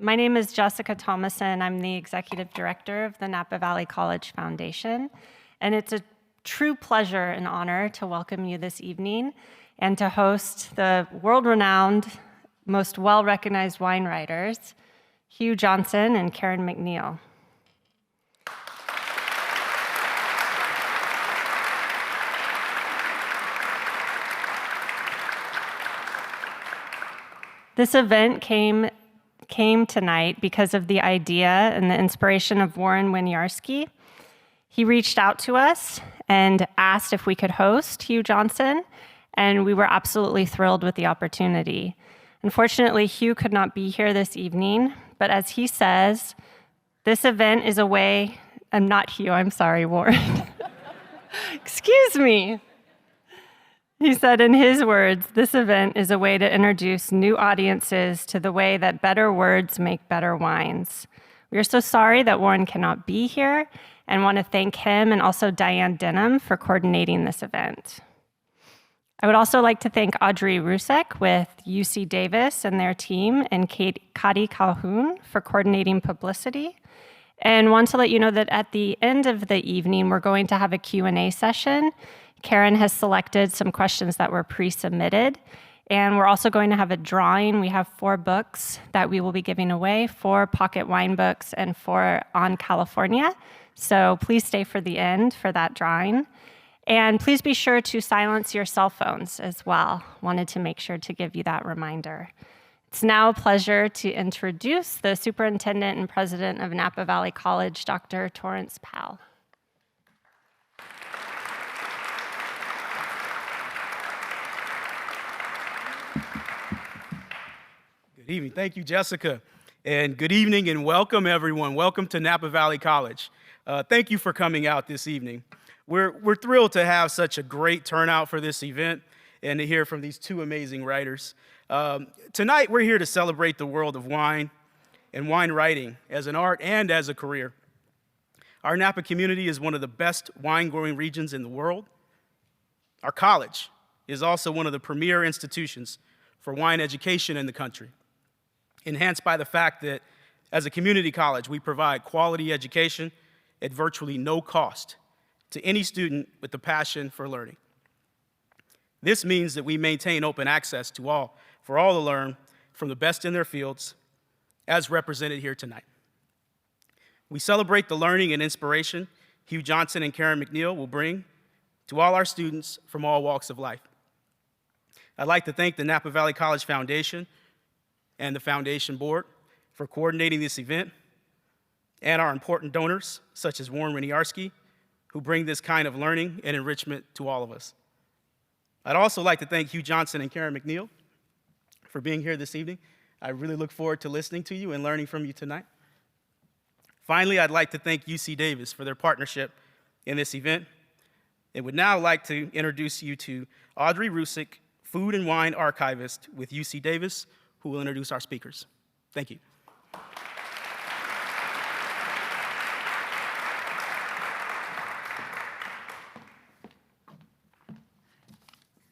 My name is Jessica Thomason. I'm the Executive Director of the Napa Valley College Foundation, and it's a true pleasure and honor to welcome you this evening and to host the world-renowned, most well-recognized wine writers, Hugh Johnson and Karen MacNeil. This event came tonight because of the idea and the inspiration of Warren Winiarski. He reached out to us and asked if we could host Hugh Johnson, and we were absolutely thrilled with the opportunity. Unfortunately, Hugh could not be here this evening, but as he says, this event is a way, not Hugh, I'm sorry, Warren. Excuse me. He said in his words, this event is a way to introduce new audiences to the way that better words make better wines. We are so sorry that Warren cannot be here and want to thank him and also Diane Denham for coordinating this event. I would also like to thank Audrey Rusek with UC Davis and their team and Kati Calhoun for coordinating publicity. And want to let you know that at the end of the evening, we're going to have a Q&A session. Karen has selected some questions that were pre-submitted, and we're also going to have a drawing. We have 4 books that we will be giving away, 4 pocket wine books and 4 on California. So please stay for the end for that drawing. And please be sure to silence your cell phones as well. Wanted to make sure to give you that reminder. It's now a pleasure to introduce the Superintendent and President of Napa Valley College, Dr. Torrance Powell. Good evening. Thank you, Jessica. And good evening and welcome, everyone. Welcome to Napa Valley College. Thank you for coming out this evening. We're thrilled to have such a great turnout for this event and to hear from these 2 amazing writers. Tonight, we're here to celebrate the world of wine and wine writing as an art and as a career. Our Napa community is one of the best wine-growing regions in the world. Our college is also one of the premier institutions for wine education in the country, enhanced by the fact that as a community college, we provide quality education at virtually no cost to any student with the passion for learning. This means that we maintain open access to all, for all to learn from the best in their fields, as represented here tonight. We celebrate the learning and inspiration Hugh Johnson and Karen MacNeil will bring to all our students from all walks of life. I'd like to thank the Napa Valley College Foundation and the Foundation Board for coordinating this event, and our important donors, such as Warren Winiarski, who bring this kind of learning and enrichment to all of us. I'd also like to thank Hugh Johnson and Karen MacNeil for being here this evening. I really look forward to listening to you and learning from you tonight. Finally, I'd like to thank UC Davis for their partnership in this event, and would now like to introduce you to Audrey Rusek, Food and Wine Archivist with UC Davis, who will introduce our speakers. Thank you.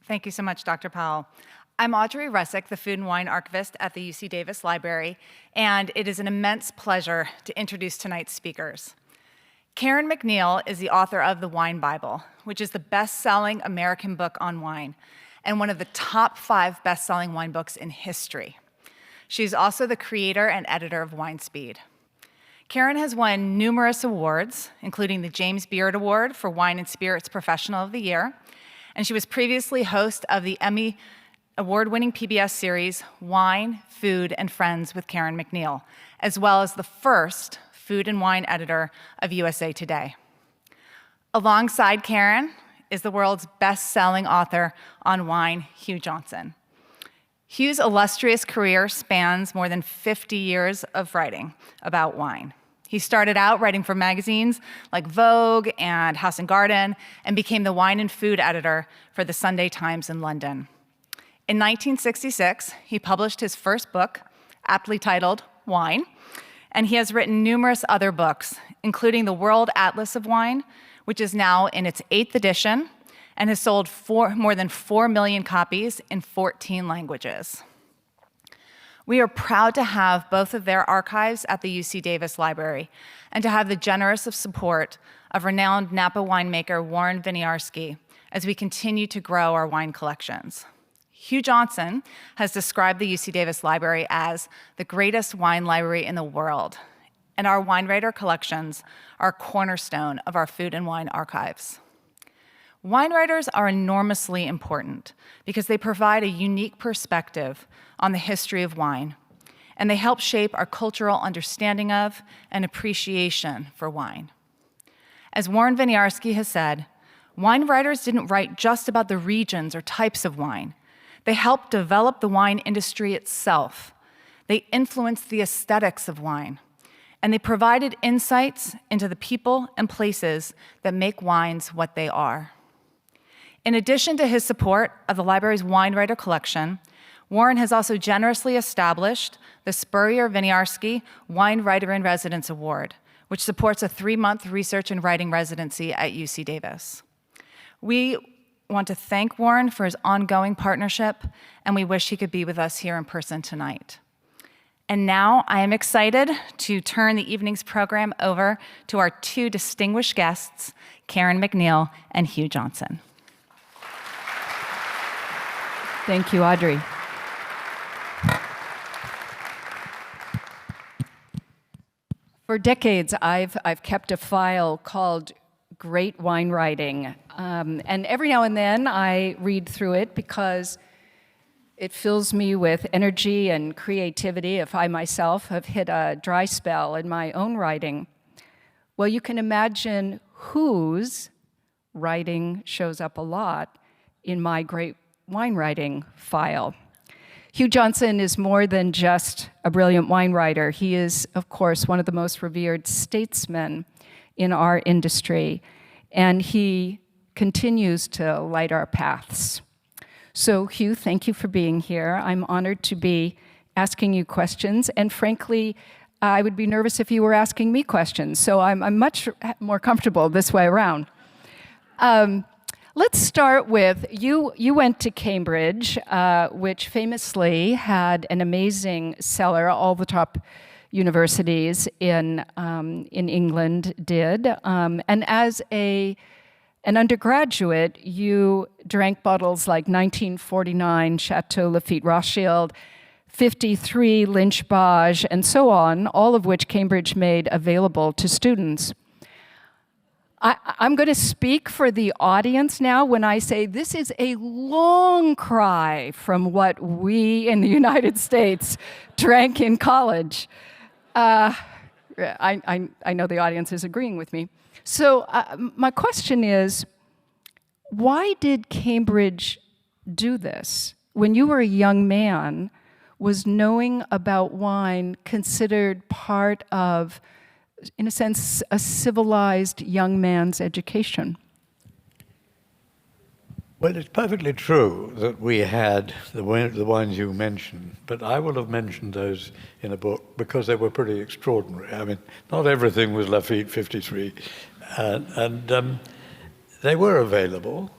Thank you so much, Dr. Powell. I'm Audrey Rusek, the Food and Wine Archivist at the UC Davis Library, and it is an immense pleasure to introduce tonight's speakers. Karen MacNeil is the author of The Wine Bible, which is the best-selling American book on wine, and one of the top 5 best-selling wine books in history. She's also the creator and editor of Wine Speed. Karen has won numerous awards, including the James Beard Award for Wine and Spirits Professional of the Year, and she was previously host of the Emmy award-winning PBS series Wine, Food, and Friends with Karen MacNeil, as well as the first food and wine editor of USA Today. Alongside Karen is the world's best-selling author on wine, Hugh Johnson. Hugh's illustrious career spans more than 50 years of writing about wine. He started out writing for magazines like Vogue and House and Garden and became the wine and food editor for the Sunday Times in London. In 1966, he published his first book, aptly titled Wine, and he has written numerous other books, including the World Atlas of Wine, which is now in its 8th edition and has sold more than 4 million copies in 14 languages. We are proud to have both of their archives at the UC Davis Library and to have the generous support of renowned Napa winemaker Warren Winiarski as we continue to grow our wine collections. Hugh Johnson has described the UC Davis Library as the greatest wine library in the world, and our wine writer collections are a cornerstone of our food and wine archives. Wine writers are enormously important because they provide a unique perspective on the history of wine, and they help shape our cultural understanding of and appreciation for wine. As Warren Winiarski has said, wine writers didn't write just about the regions or types of wine. They helped develop the wine industry itself. They influenced the aesthetics of wine, and they provided insights into the people and places that make wines what they are. In addition to his support of the library's wine writer collection, Warren has also generously established the Spurrier Winiarski Wine Writer in Residence Award, which supports a 3-month research and writing residency at UC Davis. We want to thank Warren for his ongoing partnership, and we wish he could be with us here in person tonight. And now I am excited to turn the evening's program over to our two distinguished guests, Karen MacNeil and Hugh Johnson. Thank you, Audrey. For decades, I've kept a file called Great Wine Writing, and every now and then I read through it because it fills me with energy and creativity if I myself have hit a dry spell in my own writing. Well, you can imagine whose writing shows up a lot in my Great Wine Writing file. Hugh Johnson is more than just a brilliant wine writer. He is, of course, one of the most revered statesmen in our industry, and he continues to light our paths. So, Hugh, thank you for being here. I'm honored to be asking you questions, and frankly, I would be nervous if you were asking me questions, so I'm much more comfortable this way around. Let's start with, you went to Cambridge, which famously had an amazing cellar. All the top universities in England did. And as an undergraduate, you drank bottles like 1949 Chateau Lafite Rothschild, 53 Lynch Bages, and so on, all of which Cambridge made available to students. I'm going to speak for the audience now when I say this is a long cry from what we in the United States drank in college. I know the audience is agreeing with me. So my question is, why did Cambridge do this? When you were a young man, was knowing about wine considered part of, in a sense, a civilized young man's education? Well, it's perfectly true that we had the wines you mentioned, but I will have mentioned those in a book because they were pretty extraordinary. I mean, not everything was Lafite 53, and they were available,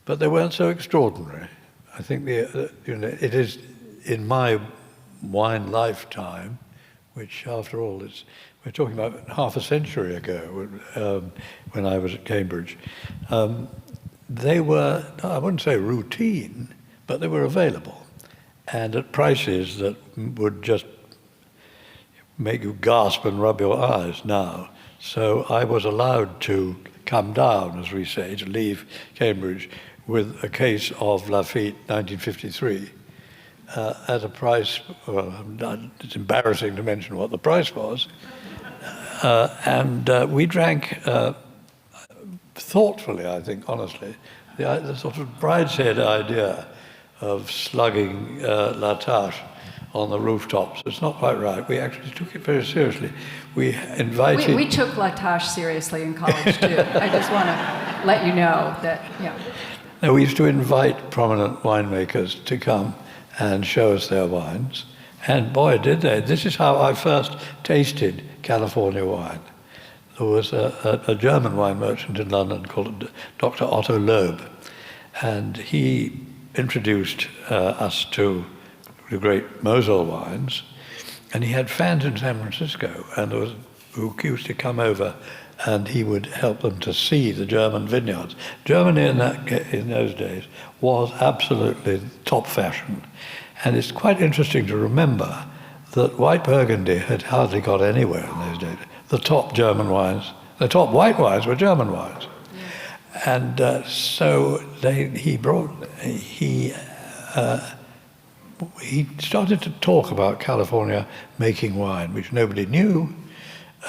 but they weren't so extraordinary. I think it is in my wine lifetime, which after all we're talking about half a century ago when I was at Cambridge. They were, I wouldn't say routine, but they were available and at prices that would just make you gasp and rub your eyes now. So I was allowed to come down, as we say, to leave Cambridge with a case of Lafite 1953 at a price, well, it's embarrassing to mention what the price was, and we drank thoughtfully, I think, honestly, the sort of brideshead idea of slugging La Tâche on the rooftops. It's not quite right. We actually took it very seriously. We invited... We took La Tâche seriously in college, too. I just want to let you know that, yeah. Now, we used to invite prominent winemakers to come and show us their wines. And boy, did they. This is how I first tasted California wine. There was a German wine merchant in London called Dr. Otto Loeb, and he introduced us to the great Mosel wines, and he had fans in San Francisco, and there was who used to come over, and he would help them to see the German vineyards. Germany in those days was absolutely top fashion, and it's quite interesting to remember that white Burgundy had hardly got anywhere in those days. The top German wines, the top white wines were German wines. And so he started to talk about California making wine, which nobody knew.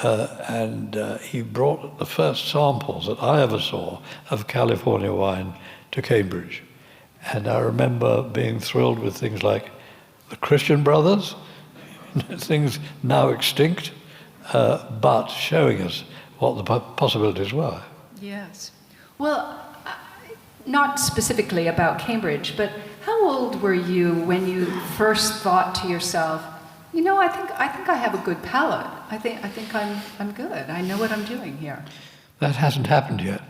And he brought the first samples that I ever saw of California wine to Cambridge. And I remember being thrilled with things like the Christian Brothers, things now extinct, but showing us what the possibilities were. Yes. Well, not specifically about Cambridge, but how old were you when you first thought to yourself, you know, I think I have a good palate. I think I'm good. I know what I'm doing here. That hasn't happened yet.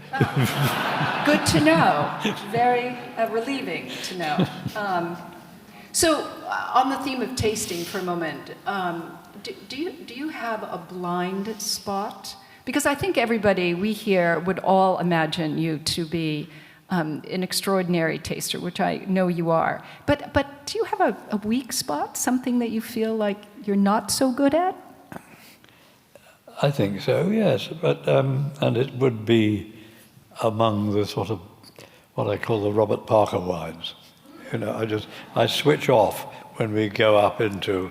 Good to know. Very relieving to know. So, on the theme of tasting for a moment, do you have a blind spot? Because I think everybody we here would all imagine you to be an extraordinary taster, which I know you are. But do you have a weak spot, something that you feel like you're not so good at? I think so, yes. But and it would be among the sort of what I call the Robert Parker wines. You know, I switch off when we go up into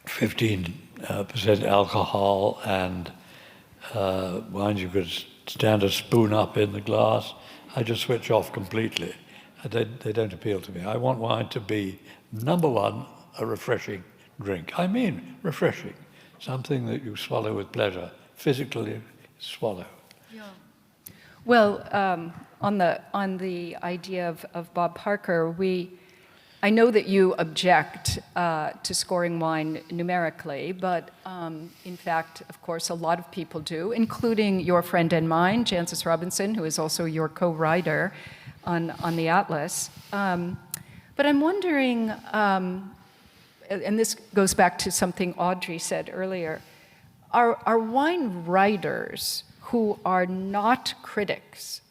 15% alcohol and wines you could stand a spoon up in the glass. I just switch off completely. They don't appeal to me. I want wine to be, number one, a refreshing drink. I mean refreshing. Something that you swallow with pleasure, physically swallow. Yeah. Well, on the idea of Bob Parker, I know that you object to scoring wine numerically, but in fact, of course, a lot of people do, including your friend and mine, Jancis Robinson, who is also your co-writer on the Atlas. But I'm wondering, and this goes back to something Audrey said earlier, are wine writers who are not critics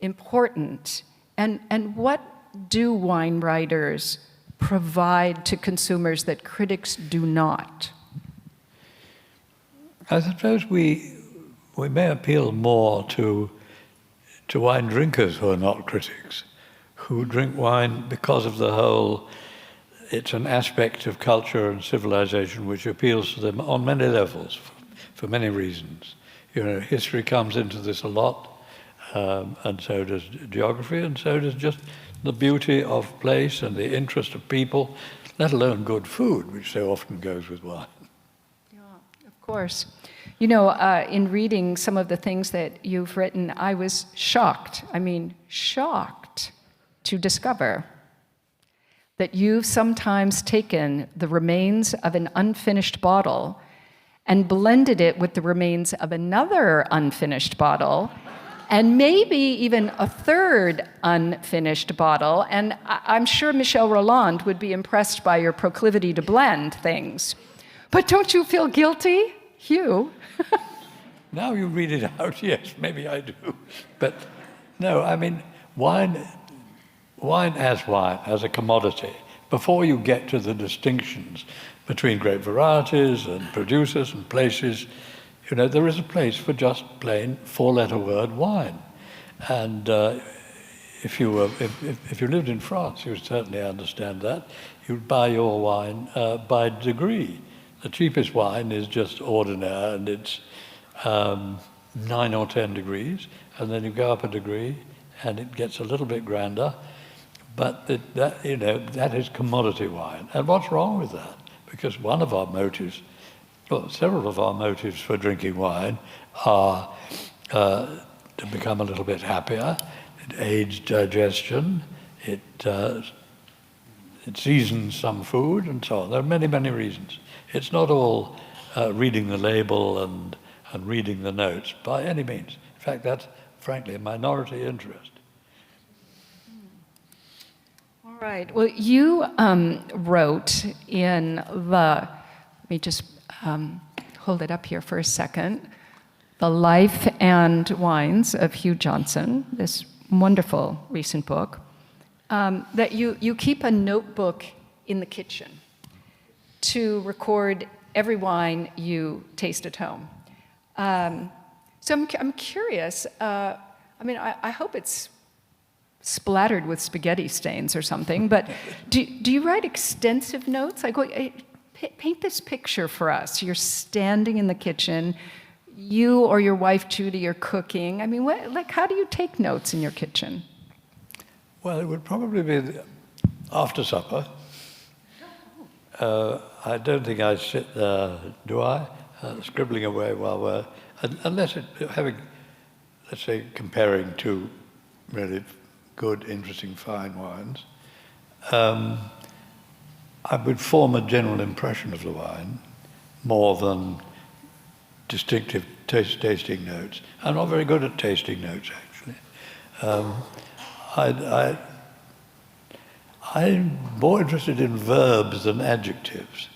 important? And what do wine writers provide to consumers that critics do not? I suppose we may appeal more to wine drinkers who are not critics, who drink wine because of the whole, it's an aspect of culture and civilization which appeals to them on many levels, for many reasons. You know, history comes into this a lot, and so does geography, and so does just the beauty of place and the interest of people, let alone good food, which so often goes with wine. Yeah, of course. You know, in reading some of the things that you've written, I was shocked to discover that you've sometimes taken the remains of an unfinished bottle and blended it with the remains of another unfinished bottle, and maybe even a third unfinished bottle. And I'm sure Michel Rolland would be impressed by your proclivity to blend things. But don't you feel guilty, Hugh? Now you read it out, yes, maybe I do. But no, I mean, wine as a commodity, before you get to the distinctions between grape varieties and producers and places, you know, there is a place for just plain four-letter word wine. And if you lived in France, you would certainly understand that. You'd buy your wine by degree. The cheapest wine is just ordinaire, and it's 9 or 10 degrees, and then you go up a degree, and it gets a little bit grander. But that is commodity wine. And what's wrong with that? Because one of our motives, well, several of our motives for drinking wine are to become a little bit happier. It aids digestion. It seasons some food, and so on. There are many, many reasons. It's not all reading the label and reading the notes by any means. In fact, that's frankly a minority interest. All Right. Well, you wrote in let me just hold it up here for a second, The Life and Wines of Hugh Johnson, this wonderful recent book, that you keep a notebook in the kitchen to record every wine you taste at home. So I'm curious, I hope it's splattered with spaghetti stains or something, but do you write extensive notes? Like, paint this picture for us. You're standing in the kitchen, you or your wife Judy are cooking. I mean, how do you take notes in your kitchen? Well, it would probably be after supper. I don't think I sit there, do I? Scribbling away while we're, unless let's say, comparing two really good, interesting, fine wines, I would form a general impression of the wine more than distinctive tasting notes. I'm not very good at tasting notes, actually. I'm more interested in verbs than adjectives.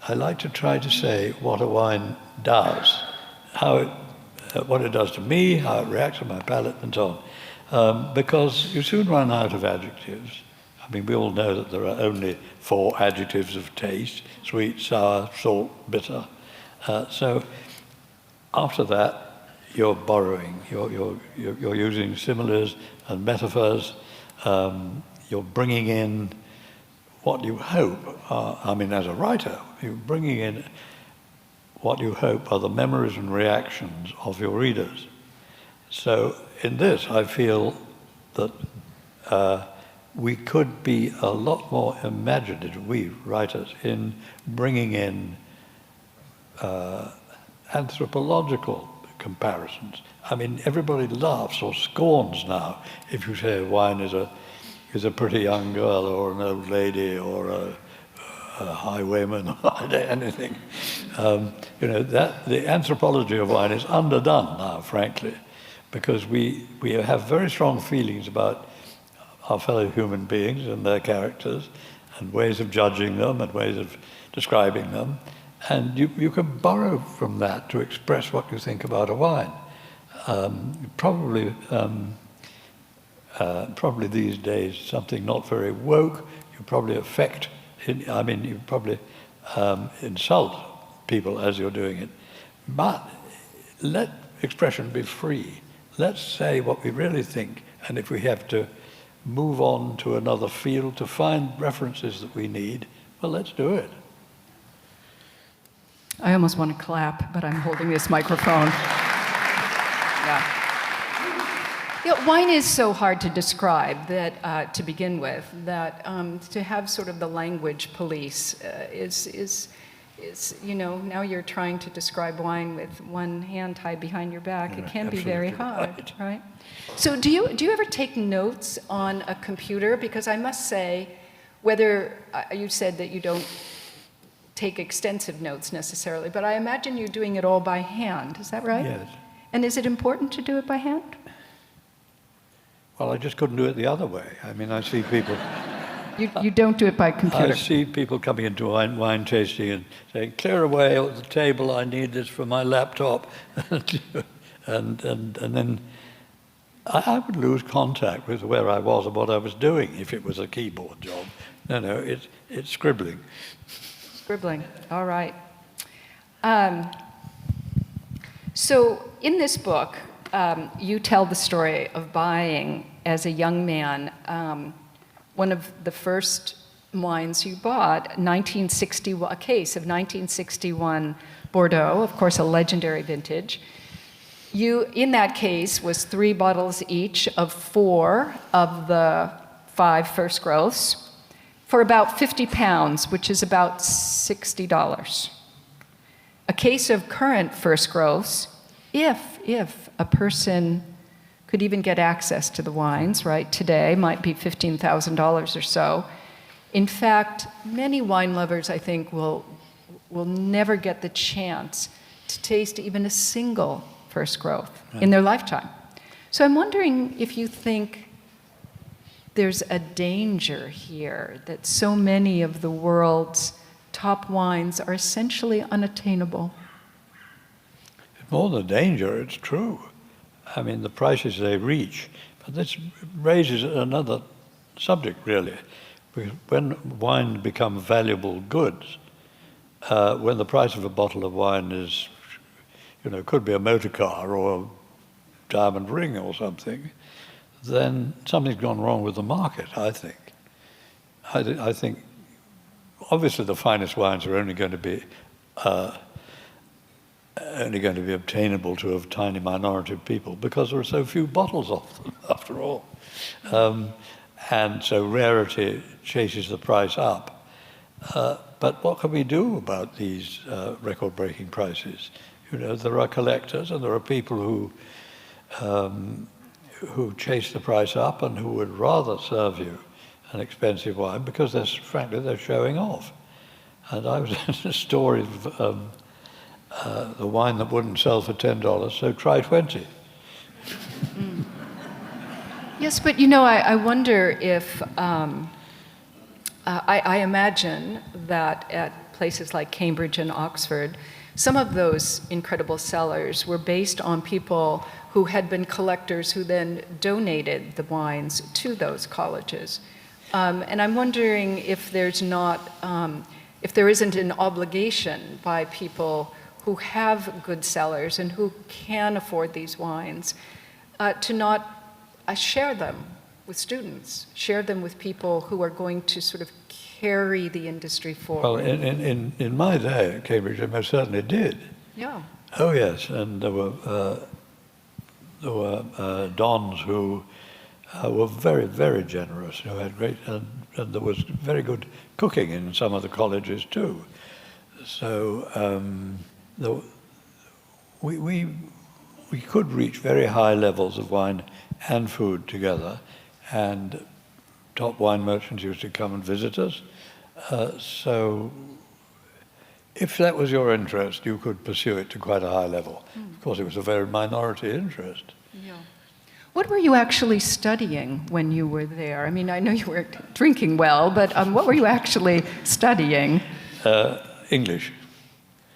I like to try to say what a wine does, what it does to me, how it reacts on my palate, and so on. Because you soon run out of adjectives. I mean, we all know that there are only 4 adjectives of taste: sweet, sour, salt, bitter. So after that, you're borrowing. You're using similes and metaphors. You're bringing in what you hope are, as a writer, you're bringing in what you hope are the memories and reactions of your readers. So in this, I feel that we could be a lot more imaginative, we writers, in bringing in anthropological comparisons. I mean, everybody laughs or scorns now if you say a wine is a pretty young girl or an old lady or a highwayman or anything. That the anthropology of wine is underdone now, frankly, because we have very strong feelings about our fellow human beings and their characters and ways of judging them and ways of describing them. And you can borrow from that to express what you think about a wine. Probably these days, something not very woke, you probably you probably insult people as you're doing it. But let expression be free. Let's say what we really think, and if we have to move on to another field to find references that we need, well, let's do it. I almost want to clap, but I'm holding this microphone. Yeah. Wine is so hard to describe that, to begin with, that to have sort of the language police is now you're trying to describe wine with one hand tied behind your back. It can be very hard, right? So do you ever take notes on a computer? Because I must say, whether you said that you don't take extensive notes necessarily, but I imagine you're doing it all by hand. Is that right? Yes. And is it important to do it by hand? Well, I just couldn't do it the other way. I mean, I see people... You don't do it by computer? I see people coming into wine tasting and saying, clear away at the table, I need this for my laptop. and then I would lose contact with where I was and what I was doing if it was a keyboard job. No, it's scribbling. Scribbling, all right. So in this book, you tell the story of buying, as a young man, one of the first wines you bought, a case of 1961 Bordeaux, of course a legendary vintage. In that case was 3 bottles each of 4 of the 5 first growths for about 50 pounds, which is about $60. A case of current first growths, if a person could even get access to the wines, right, today, might be $15,000 or so. In fact, many wine lovers, I think, will never get the chance to taste even a single first growth in their lifetime. So I'm wondering if you think there's a danger here that so many of the world's top wines are essentially unattainable? It's more than a danger, it's true. I mean, the prices they reach. But this raises another subject, really. Because when wine becomes valuable goods, when the price of a bottle of wine is, could be a motor car or a diamond ring or something, then something's gone wrong with the market, I think. I think, obviously, the finest wines are only going to be obtainable to a tiny minority of people because there are so few bottles of them, after all. And so rarity chases the price up. But what can we do about these record-breaking prices? There are collectors and there are people who chase the price up and who would rather serve you an expensive wine because frankly they're showing off. And I was in a story of the wine that wouldn't sell for $10, so try 20. Yes, but I wonder if, I imagine that at places like Cambridge and Oxford, some of those incredible cellars were based on people who had been collectors who then donated the wines to those colleges. And I'm wondering if there's not, if there isn't an obligation by people who have good cellars and who can afford these wines to not share them with students, share them with people who are going to sort of carry the industry forward. Well, in my day at Cambridge, I most certainly did. Yeah. Oh yes, and there were dons who were very, very generous, who had great, and there was very good cooking in some of the colleges too. So we could reach very high levels of wine and food together, and top wine merchants used to come and visit us. So if that was your interest, you could pursue it to quite a high level. Of course, it was a very minority interest. Yeah. What were you actually studying when you were there? I mean, I know you were drinking well, but what were you actually studying? English.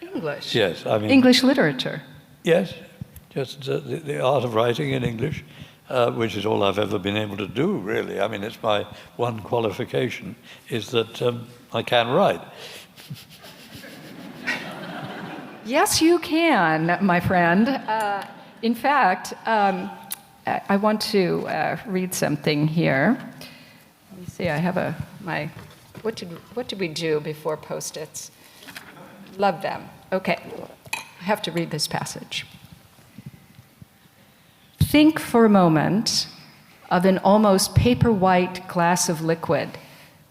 English? Yes, I mean... English literature? Yes, just the art of writing in English, which is all I've ever been able to do, really. I mean, it's my one qualification, is that I can write. Yes, you can, my friend. In fact, I want to read something here. Let me see, I have my, what did we do before Post-its? Love them. Okay, I have to read this passage. Think for a moment of an almost paper-white glass of liquid,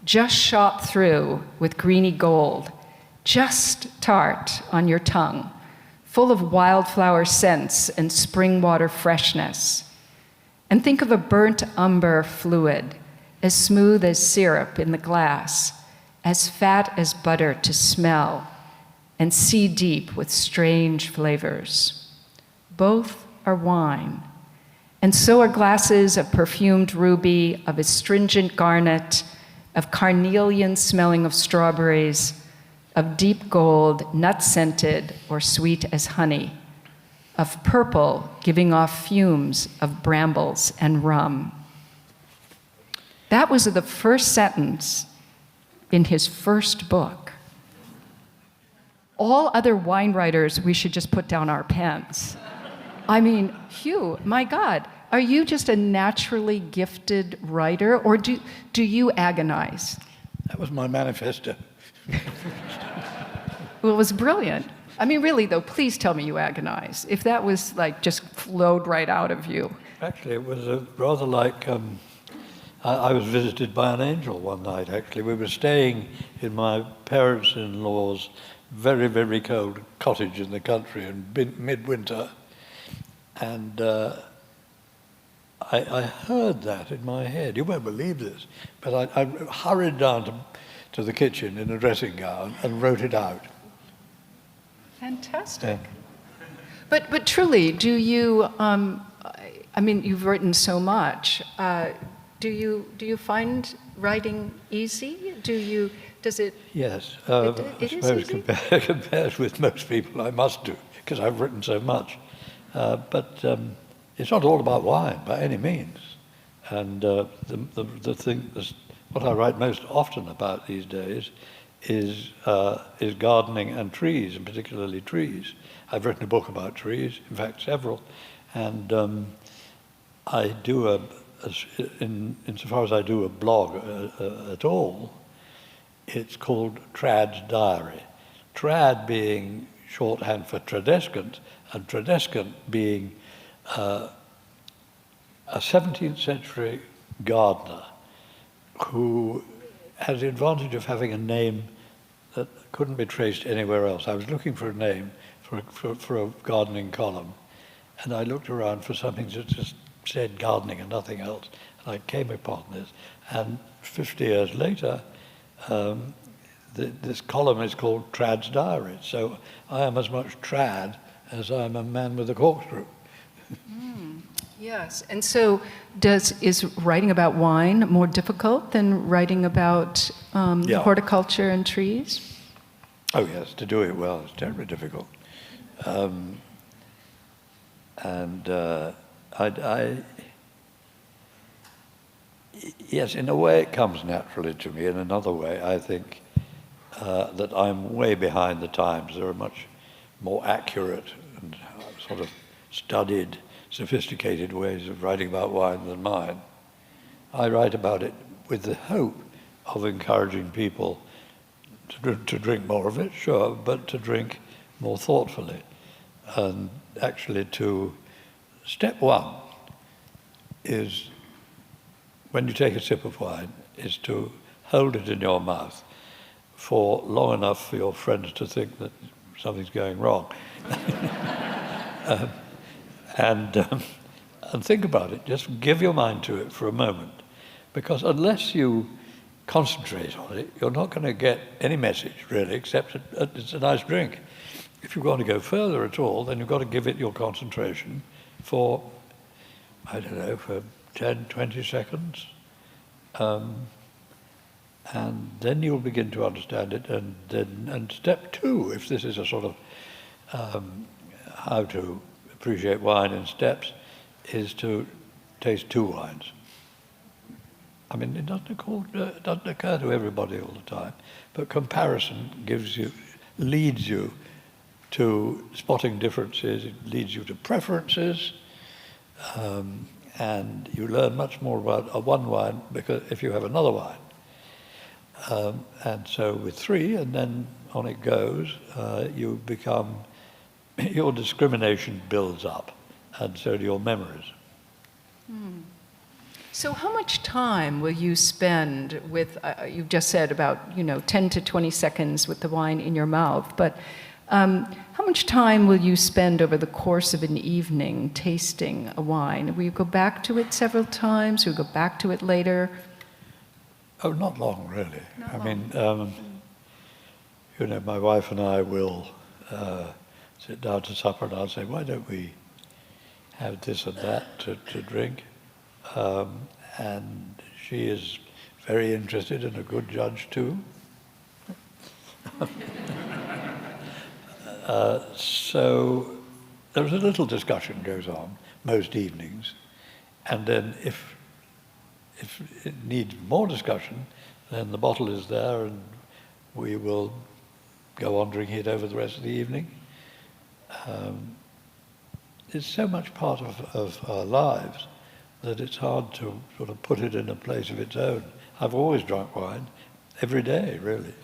just shot through with greeny gold, just tart on your tongue, full of wildflower scents and spring water freshness. And think of a burnt umber fluid, as smooth as syrup in the glass, as fat as butter to smell, and sea deep with strange flavors. Both are wine, and so are glasses of perfumed ruby, of astringent garnet, of carnelian smelling of strawberries, of deep gold, nut-scented or sweet as honey, of purple giving off fumes of brambles and rum. That was the first sentence in his first book. All other wine writers, we should just put down our pens. I mean, Hugh, my God, are you just a naturally gifted writer, or do you agonize? That was my manifesto. Well, it was brilliant. I mean, really, though, please tell me you agonize. If that was, like, just flowed right out of you. Actually, it was rather like, I was visited by an angel one night, actually. We were staying in my parents-in-law's very, very cold cottage in the country in midwinter. And I heard that in my head. You won't believe this, but I hurried down to the kitchen in a dressing gown and wrote it out. Fantastic. Yeah. But truly, do you, I mean, you've written so much. Do you find writing easy? Does it? Yes, It I is suppose easy? compared with most people, I must do, because I've written so much. But it's not all about wine by any means. And the thing, what I write most often about these days is gardening and trees, and particularly trees. I've written a book about trees, in fact, several, and I do insofar as I do a blog at all, it's called Trad's Diary. Trad being shorthand for tradescant, and tradescant being a 17th century gardener who has the advantage of having a name that couldn't be traced anywhere else. I was looking for a name for a gardening column, and I looked around for something that just said gardening and nothing else, and I came upon this. And 50 years later, this column is called Trad's Diary. So I am as much trad as I'm a man with a corkscrew. Yes, and so is writing about wine more difficult than writing about Yeah. horticulture and trees? Oh yes, to do it well is terribly difficult. Yes, in a way it comes naturally to me. In another way, I think that I'm way behind the times. There are much more accurate and sort of studied, sophisticated ways of writing about wine than mine. I write about it with the hope of encouraging people to drink more of it, sure, but to drink more thoughtfully. And actually step one is, when you take a sip of wine, is to hold it in your mouth for long enough for your friends to think that something's going wrong. And think about it. Just give your mind to it for a moment. Because unless you concentrate on it, you're not going to get any message, really, except it's a nice drink. If you want to go further at all, then you've got to give it your concentration for, I don't know, for 10, 20 seconds. And then you'll begin to understand it. And step two, if this is a sort of how to appreciate wine in steps, is to taste two wines. I mean, it doesn't occur to everybody all the time, but comparison leads you to spotting differences, it leads you to preferences, and you learn much more about one wine because if you have another wine. And so with three, and then on it goes, your discrimination builds up, and so do your memories. So how much time will you spend with, you've just said about, 10 to 20 seconds with the wine in your mouth, but how much time will you spend over the course of an evening tasting a wine? Will you go back to it several times? Will you go back to it later? Oh, not long, really. I mean, my wife and I will sit down to supper, and I'll say, why don't we have this and that to drink? And she is very interested and a good judge too. So there's a little discussion goes on most evenings, and then if it needs more discussion, then the bottle is there and we will go on drinking it over the rest of the evening. It's so much part of our lives that it's hard to sort of put it in a place of its own. I've always drunk wine, every day, really,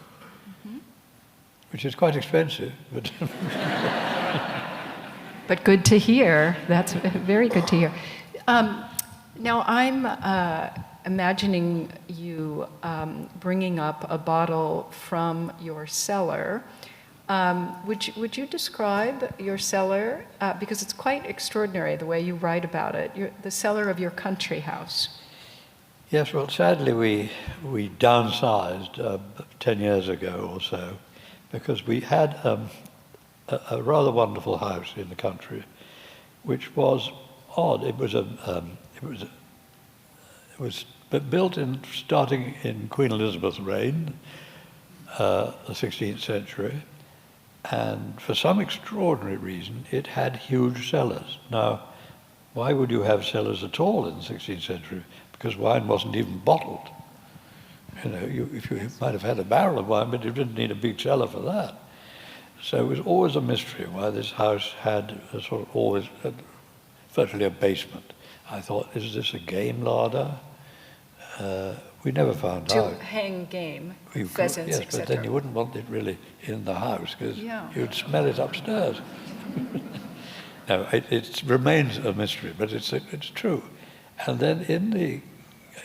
which is quite expensive, but... But good to hear. That's very good to hear. Now, I'm imagining you bringing up a bottle from your cellar. Would you describe your cellar? Because it's quite extraordinary the way you write about it. The cellar of your country house. Yes, well, sadly, we downsized 10 years ago or so, because we had a rather wonderful house in the country, which was odd. It was but built starting in Queen Elizabeth's reign, the 16th century, and for some extraordinary reason, it had huge cellars. Now, why would you have cellars at all in the 16th century? Because wine wasn't even bottled. You know, you might have had a barrel of wine, but you didn't need a big cellar for that. So it was always a mystery why this house had a sort of always virtually a basement. I thought, is this a game larder? We never found To out. hang game, You could, pheasants, yes, etc. but then you wouldn't want it really in the house because Yeah. you'd smell it upstairs. No, it remains a mystery, but it's true. And then in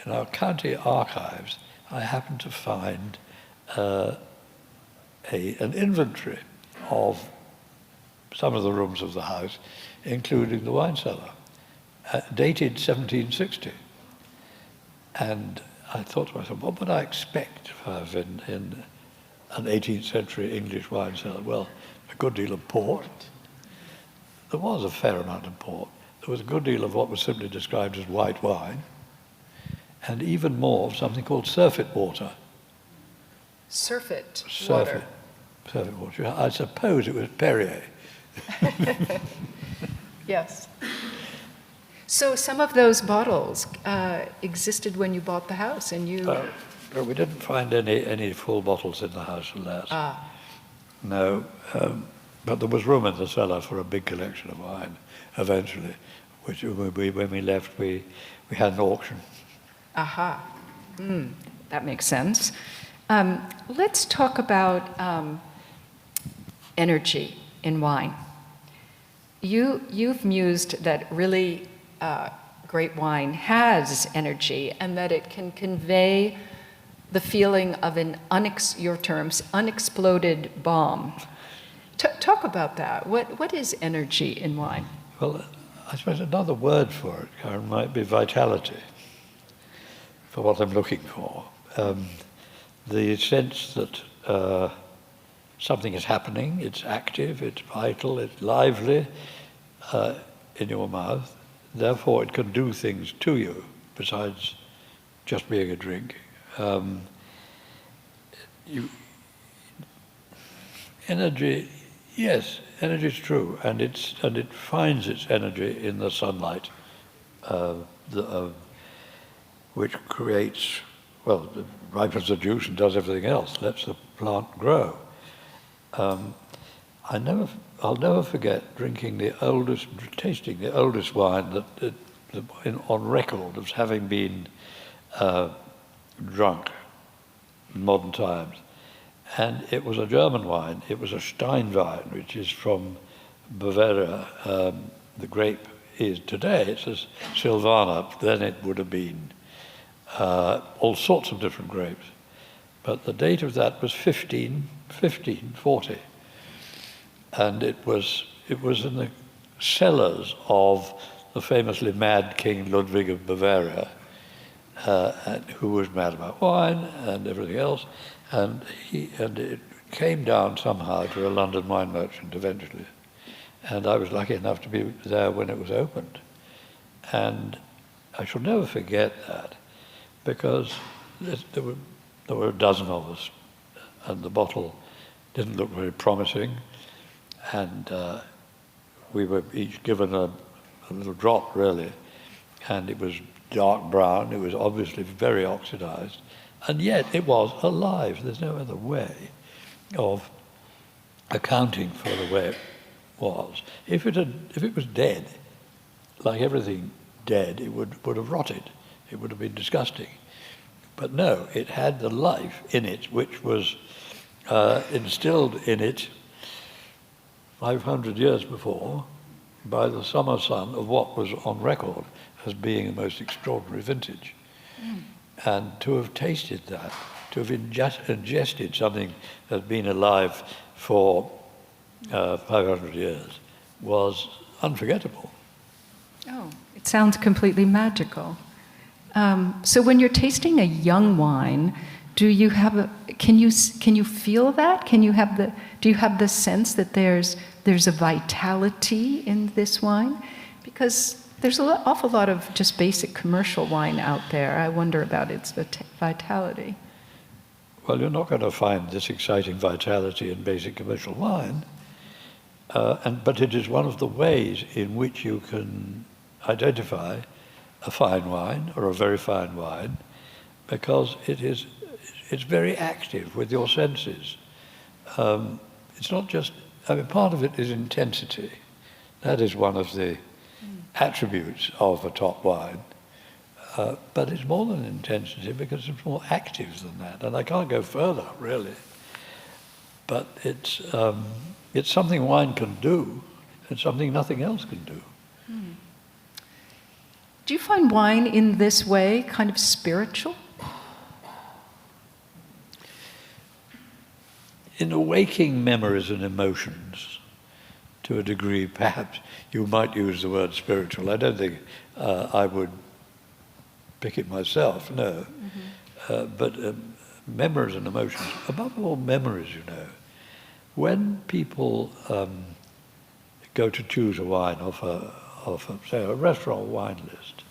our county archives, I happened to find an inventory of some of the rooms of the house, including the wine cellar, dated 1760. And I thought to myself, what would I expect to have in an 18th century English wine cellar? Well, a good deal of port. There was a fair amount of port. There was a good deal of what was simply described as white wine, and even more of something called surfeit water. Surfeit Surfeit water. I suppose it was Perrier. Yes. So some of those bottles existed when you bought the house, and you... But we didn't find any full bottles in the house, alas. No, but there was room in the cellar for a big collection of wine, eventually, which when we left, we had an auction. Aha. That makes sense. Let's talk about energy in wine. You've mused that really great wine has energy and that it can convey the feeling of your terms, unexploded bomb. Talk about that. What is energy in wine? Well, I suppose another word for it, Karen, might be vitality, for what I'm looking for. The sense that something is happening, it's active, it's vital, it's lively in your mouth. Therefore, it can do things to you besides just being a drink. Energy, yes, energy is true, and it finds its energy in the sunlight, which creates, well, ripens the juice and does everything else, lets the plant grow. I'll never forget tasting the oldest wine on record as having been drunk in modern times. And it was a German wine. It was a Steinwein, which is from Bavaria. The grape is today, it's a Silvaner. Then it would have been all sorts of different grapes. But the date of that was 1540. And it was in the cellars of the famously mad King Ludwig of Bavaria, who was mad about wine and everything else. And it came down somehow to a London wine merchant eventually. And I was lucky enough to be there when it was opened. And I shall never forget that, because there were a dozen of us, and the bottle didn't look very promising. And we were each given a little drop, really. And it was dark brown. It was obviously very oxidized. And yet it was alive. There's no other way of accounting for the way it was. If it was dead, like everything dead, it would have rotted. It would have been disgusting. But no, it had the life in it, which was instilled in it 500 years before by the summer sun of what was on record as being the most extraordinary vintage. And to have tasted that, to have ingested something that had been alive for 500 years was unforgettable. Oh, it sounds completely magical. So when you're tasting a young wine, can you feel that? Do you have the sense that there's a vitality in this wine? Because There's an awful lot of just basic commercial wine out there. I wonder about its vitality. Well, you're not going to find this exciting vitality in basic commercial wine, but it is one of the ways in which you can identify a fine wine or a very fine wine, because it's very active with your senses. It's not just, I mean, part of it is intensity. That is one of the attributes of a top wine. But it's more than intensity because it's more active than that. And I can't go further, really. But it's something wine can do and something nothing else can do. Do you find wine in this way kind of spiritual? In awaking memories and emotions, to a degree, perhaps you might use the word spiritual. I don't think I would pick it myself, no. But memories and emotions, above all memories, you know. When people go to choose a wine off say, a restaurant wine list,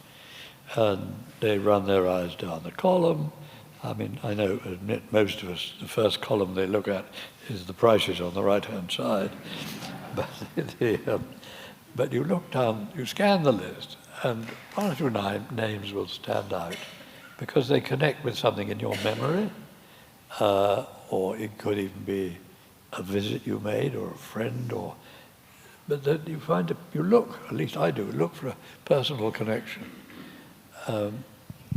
and they run their eyes down the column, I mean, I know, admit most of us, the first column they look at is the prices on the right-hand side. But you look down, you scan the list, and one or two names will stand out because they connect with something in your memory, or it could even be a visit you made or a friend, but then you find, you look, at least I do, look for a personal connection.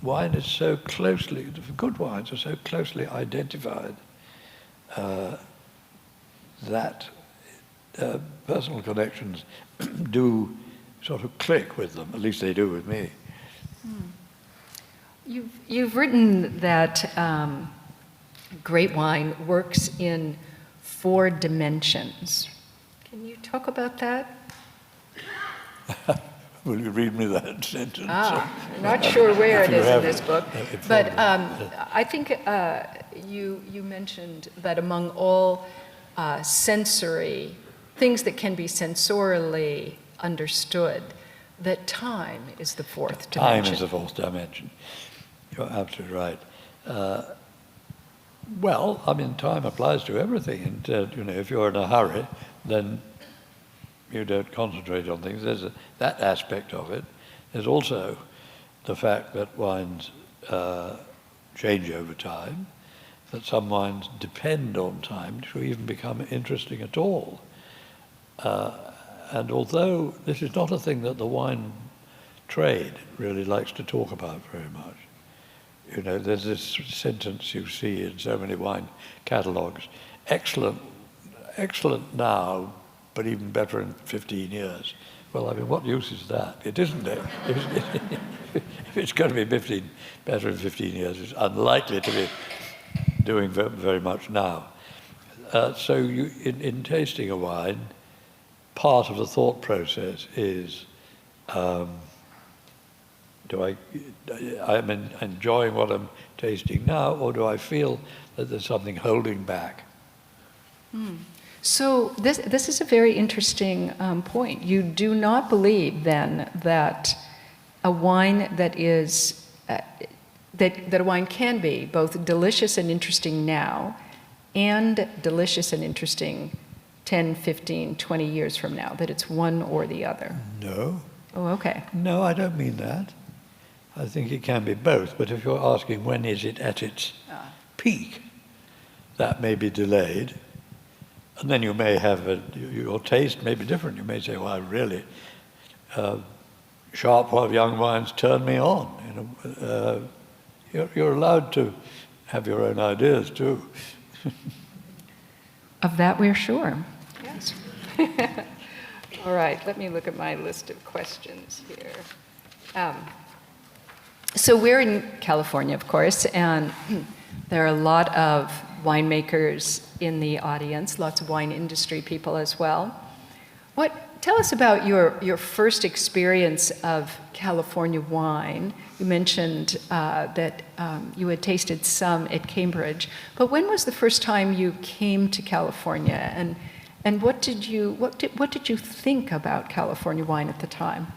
Wine is so closely, good wines are so closely identified that personal connections do sort of click with them, at least they do with me. You've written that great wine works in 4 dimensions. Can you talk about that? Will you read me that sentence? I'm not sure where it is in this book, but I think you mentioned that among all sensory things that can be sensorially understood, that time is the 4th dimension. Time is the 4th dimension. You're absolutely right. Well, I mean, time applies to everything, and you know, if you're in a hurry, then you don't concentrate on things. There's that aspect of it. There's also the fact that wines change over time, that some wines depend on time to even become interesting at all. And although this is not a thing that the wine trade really likes to talk about very much, you know, there's this sentence you see in so many wine catalogues, excellent now, but even better in 15 years. Well, I mean, what use is that? It isn't it. If it's going to be better in 15 years, it's unlikely to be doing very much now. So in tasting a wine, part of the thought process is, I'm enjoying what I'm tasting now, or do I feel that there's something holding back? So this is a very interesting point. You do not believe then that a wine that is that a wine can be both delicious and interesting now, and delicious and interesting 10, 15, 20 years from now, that it's one or the other. No. Oh, okay. No, I don't mean that. I think it can be both, but if you're asking when is it at its peak, that may be delayed. And then you may have, your taste may be different. You may say, well, really, sharp young wines turn me on. You know, you're allowed to have your own ideas too. Of that we're sure. Yes. All right, let me look at my list of questions here. So we're in California, of course, and there are a lot of winemakers in the audience, lots of wine industry people as well. Tell us about your first experience of California wine. You mentioned that you had tasted some at Cambridge, but when was the first time you came to California, and what did you think about California wine at the time?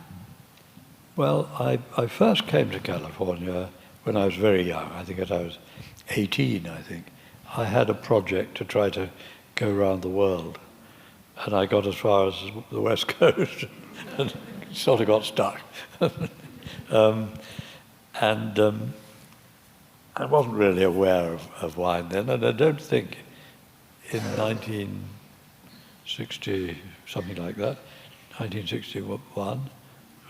Well, I first came to California when I was very young. I think I was 18, I think. I had a project to try to go around the world. And I got as far as the West Coast and sort of got stuck. I wasn't really aware of wine then, and I don't think in 1960, something like that, 1961,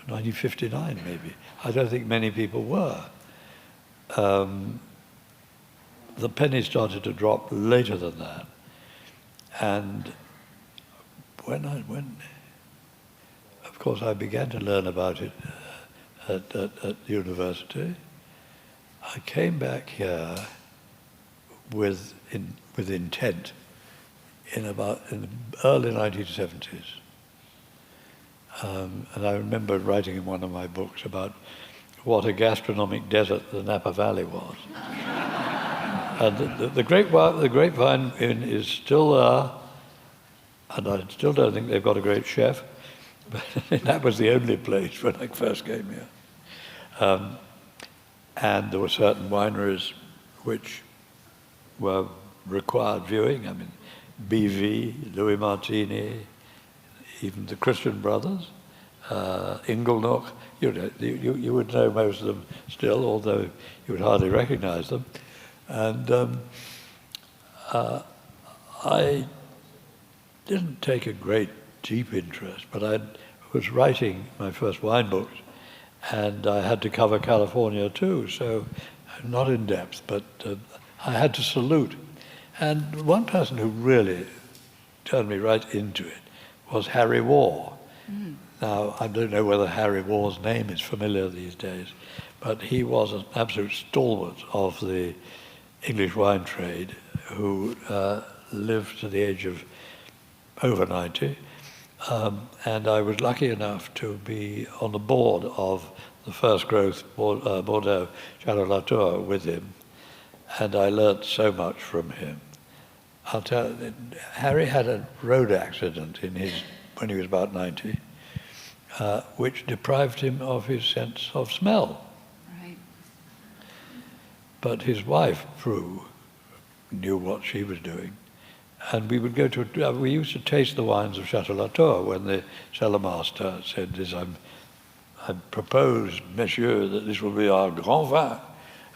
1959 maybe, I don't think many people were. The penny started to drop later than that. And when of course I began to learn about it at university, I came back here with intent in the early 1970s. And I remember writing in one of my books about what a gastronomic desert the Napa Valley was. And the grapevine is still there, and I still don't think they've got a great chef, but that was the only place when I first came here. And there were certain wineries which were required viewing. I mean, BV, Louis Martini, even the Christian Brothers, Inglenook. You would know most of them still, although you would hardly recognize them. And I didn't take a great deep interest, but I was writing my first wine books, and I had to cover California too, so not in depth, but I had to salute. And one person who really turned me right into it was Harry Waugh. Now, I don't know whether Harry Waugh's name is familiar these days, but he was an absolute stalwart of the English wine trade who lived to the age of over 90. And I was lucky enough to be on the board of the first growth Bordeaux Chateau Latour with him, and I learnt so much from him. I'll tell you, Harry had a road accident when he was about 90, which deprived him of his sense of smell. Right. But his wife, Prue, knew what she was doing. And we would we used to taste the wines of Chateau Latour when the cellar master said this, I propose, messieurs, that this will be our grand vin,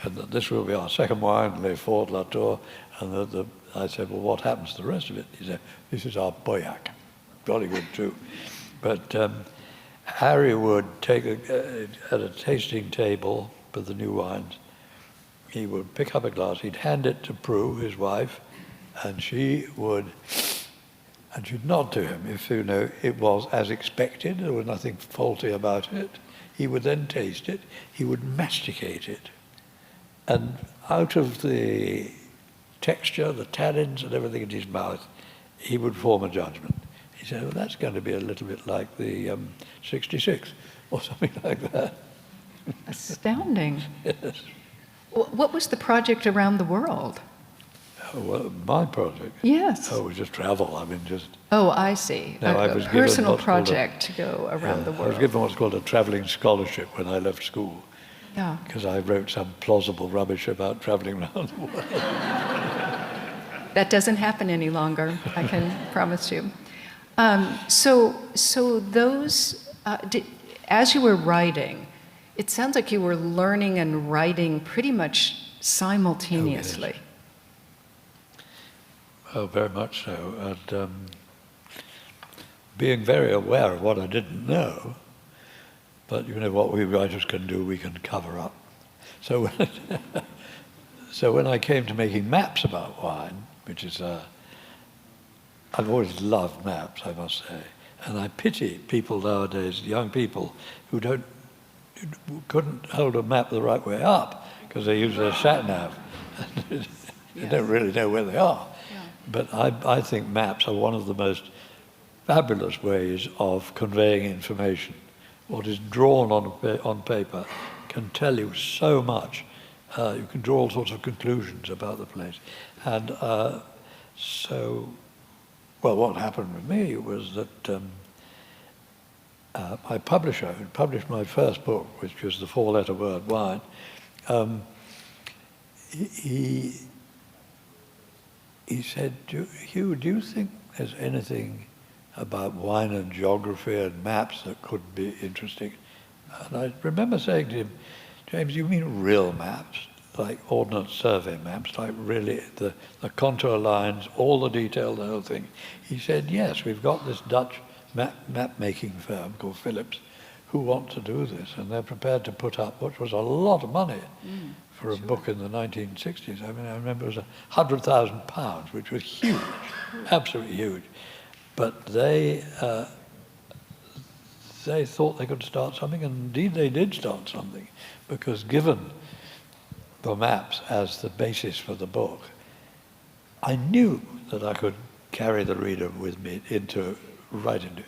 and that this will be our second wine, Les Forts Latour. And I said, well, what happens to the rest of it? He said, this is our Pauillac. Jolly good too. But Harry would take at a tasting table for the new wines, he would pick up a glass, he'd hand it to Prue, his wife, and she'd nod to him if, it was as expected, there was nothing faulty about it. He would then taste it, he would masticate it, and out of the texture, the tannins and everything in his mouth, he would form a judgment. He said, well, that's going to be a little bit like the 66 or something like that. Astounding. Yes. What was the project around the world? Oh, well, my project? Yes. Oh, it was just travel. I mean, just... Oh, I see. No, I A was given personal what's called project to go around the I world. was given what's called a traveling scholarship when I left school, Yeah. because I wrote some plausible rubbish about traveling around the world. That doesn't happen any longer, I can promise you. So those, as you were writing, it sounds like you were learning and writing pretty much simultaneously. Oh, very much so. And being very aware of what I didn't know, but what we writers can do, we can cover up. So when I came to making maps about wine, which is, I've always loved maps, I must say, and I pity people nowadays, young people, who couldn't hold a map the right way up because they use their sat-nav. They don't really know where they are. Yeah. But I think maps are one of the most fabulous ways of conveying information. What is drawn on paper can tell you so much. You can draw all sorts of conclusions about the place. And what happened with me was that my publisher, who published my first book, which was the four-letter word wine, he said, Hugh, do you think there's anything about wine and geography and maps that could be interesting? And I remember saying to him, James, you mean real maps, like Ordnance Survey maps, like really the contour lines, all the detail, the whole thing? He said, yes, we've got this Dutch map-making firm called Philips who want to do this, and they're prepared to put up, which was a lot of money for a book in the 1960s. I mean, I remember it was £100,000, which was huge, absolutely huge. But they thought they could start something, and indeed they did start something, because given the maps as the basis for the book, I knew that I could carry the reader with me right into it.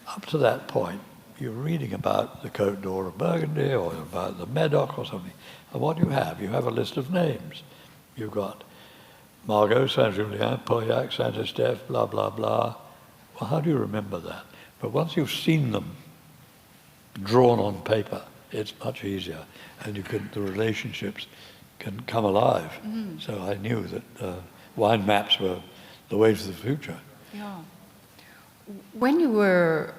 Up to that point, you're reading about the Côte d'Or of Burgundy or about the Medoc or something, and what you have a list of names. You've got Margaux, Saint-Julien, Pauillac, Saint-Estèphe, blah, blah, blah. Well, how do you remember that? But once you've seen them drawn on paper, it's much easier, and the relationships can come alive. So I knew that wine maps were the way to the future. Yeah. When you were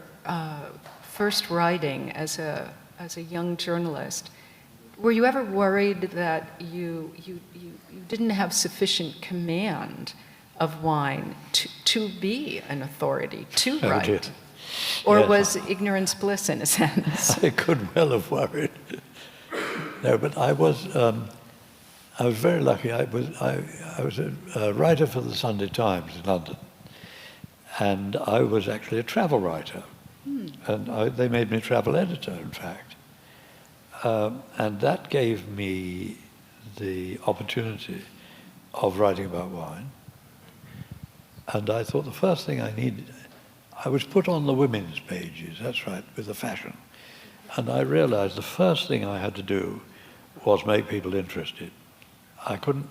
first writing as a young journalist, were you ever worried that you didn't have sufficient command of wine to be an authority, to write? Dear. Or Yes. was ignorance bliss in a sense? I could well have worried. No, but I was very lucky. I was a writer for the Sunday Times in London, and I was actually a travel writer, and they made me travel editor, in fact, and that gave me the opportunity of writing about wine. And I thought the first thing I needed, I was put on the women's pages, that's right, with the fashion. And I realized the first thing I had to do was make people interested. I couldn't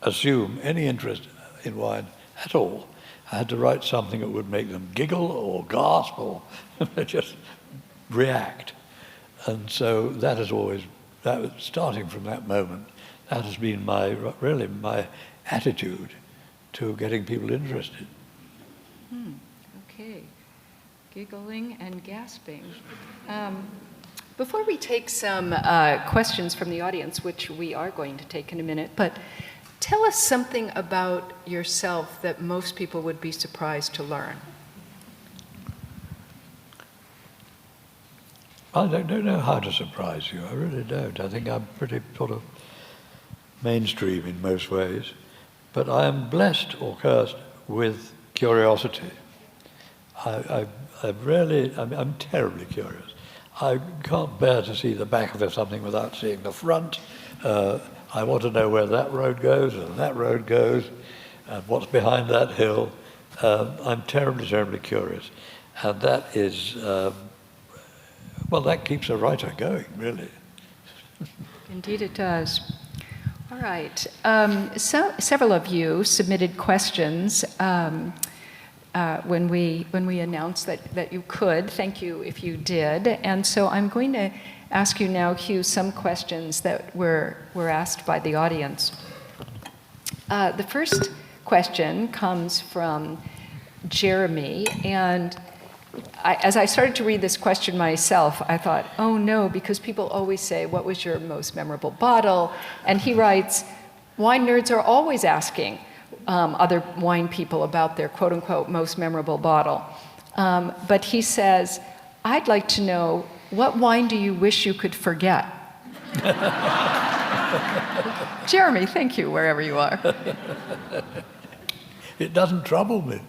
assume any interest in wine at all. I had to write something that would make them giggle or gasp or just react. And so that has always, starting from that moment, that has been really my attitude to getting people interested. Okay, giggling and gasping. Before we take some questions from the audience, which we are going to take in a minute, but tell us something about yourself that most people would be surprised to learn. I don't know how to surprise you, I really don't. I think I'm pretty sort of mainstream in most ways, but I am blessed or cursed with curiosity. I'm terribly curious. I can't bear to see the back of something without seeing the front. I want to know where that road goes and that road goes and what's behind that hill. I'm terribly, terribly curious. And that is, that keeps a writer going, really. Indeed it does. All right. Several of you submitted questions when we announced that you could. Thank you if you did. And so I'm going to ask you now, Hugh, some questions that were asked by the audience. The first question comes from Jeremy, and as I started to read this question myself, I thought, oh no, because people always say, what was your most memorable bottle? And he writes, wine nerds are always asking other wine people about their quote-unquote most memorable bottle. But he says, I'd like to know, what wine do you wish you could forget? Jeremy, thank you, wherever you are. It doesn't trouble me.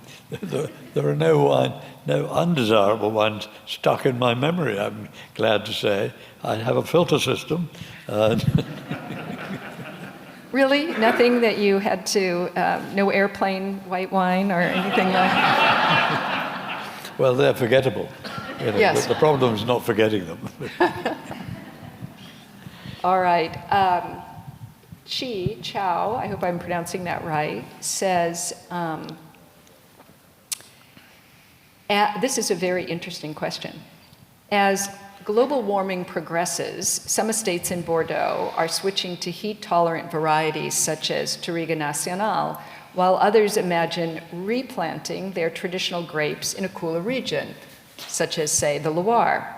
There are no undesirable wines stuck in my memory, I'm glad to say. I have a filter system. Really? Nothing that you had to, no airplane white wine or anything like that? Well, they're forgettable. Yes. But the problem is not forgetting them. All right. Chow, I hope I'm pronouncing that right, says, this is a very interesting question. As global warming progresses, some estates in Bordeaux are switching to heat-tolerant varieties such as Touriga Nacional, while others imagine replanting their traditional grapes in a cooler region, such as, say, the Loire.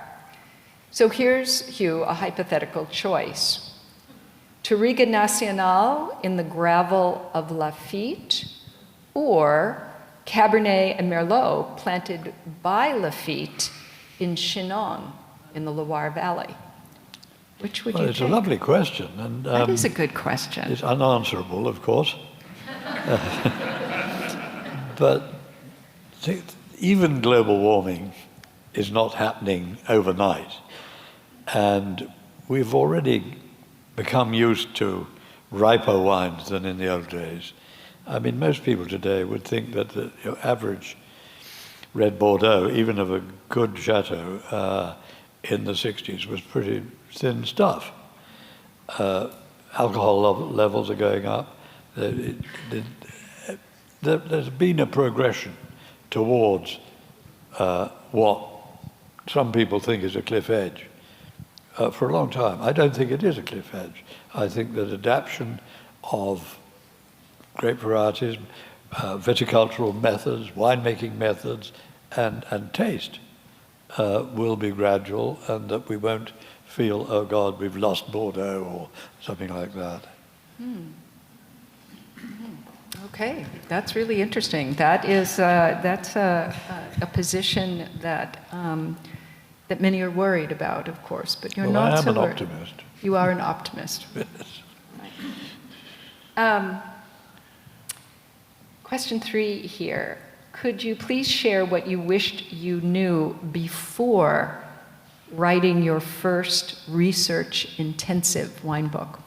So here's, Hugh, a hypothetical choice. Touriga Nacional in the gravel of Lafite, or Cabernet and Merlot planted by Lafite in Chinon in the Loire Valley? Which would Well, you it's take? a lovely question. And, That is a good question. It's unanswerable, of course. But even global warming is not happening overnight. And we've already become used to riper wines than in the old days. I mean, most people today would think that the average red Bordeaux, even of a good chateau in the 60s, was pretty thin stuff. Alcohol levels are going up. There's been a progression towards what some people think is a cliff edge for a long time. I don't think it is a cliff edge. I think that adaptation of grape varieties, viticultural methods, winemaking methods, and taste will be gradual, and that we won't feel, oh God, we've lost Bordeaux or something like that. Okay, that's really interesting. That's a position that that many are worried about, of course, but you're Well, not I am so an worried. optimist. You are an optimist. Yes. Question 3 here. Could you please share what you wished you knew before writing your first research-intensive wine book?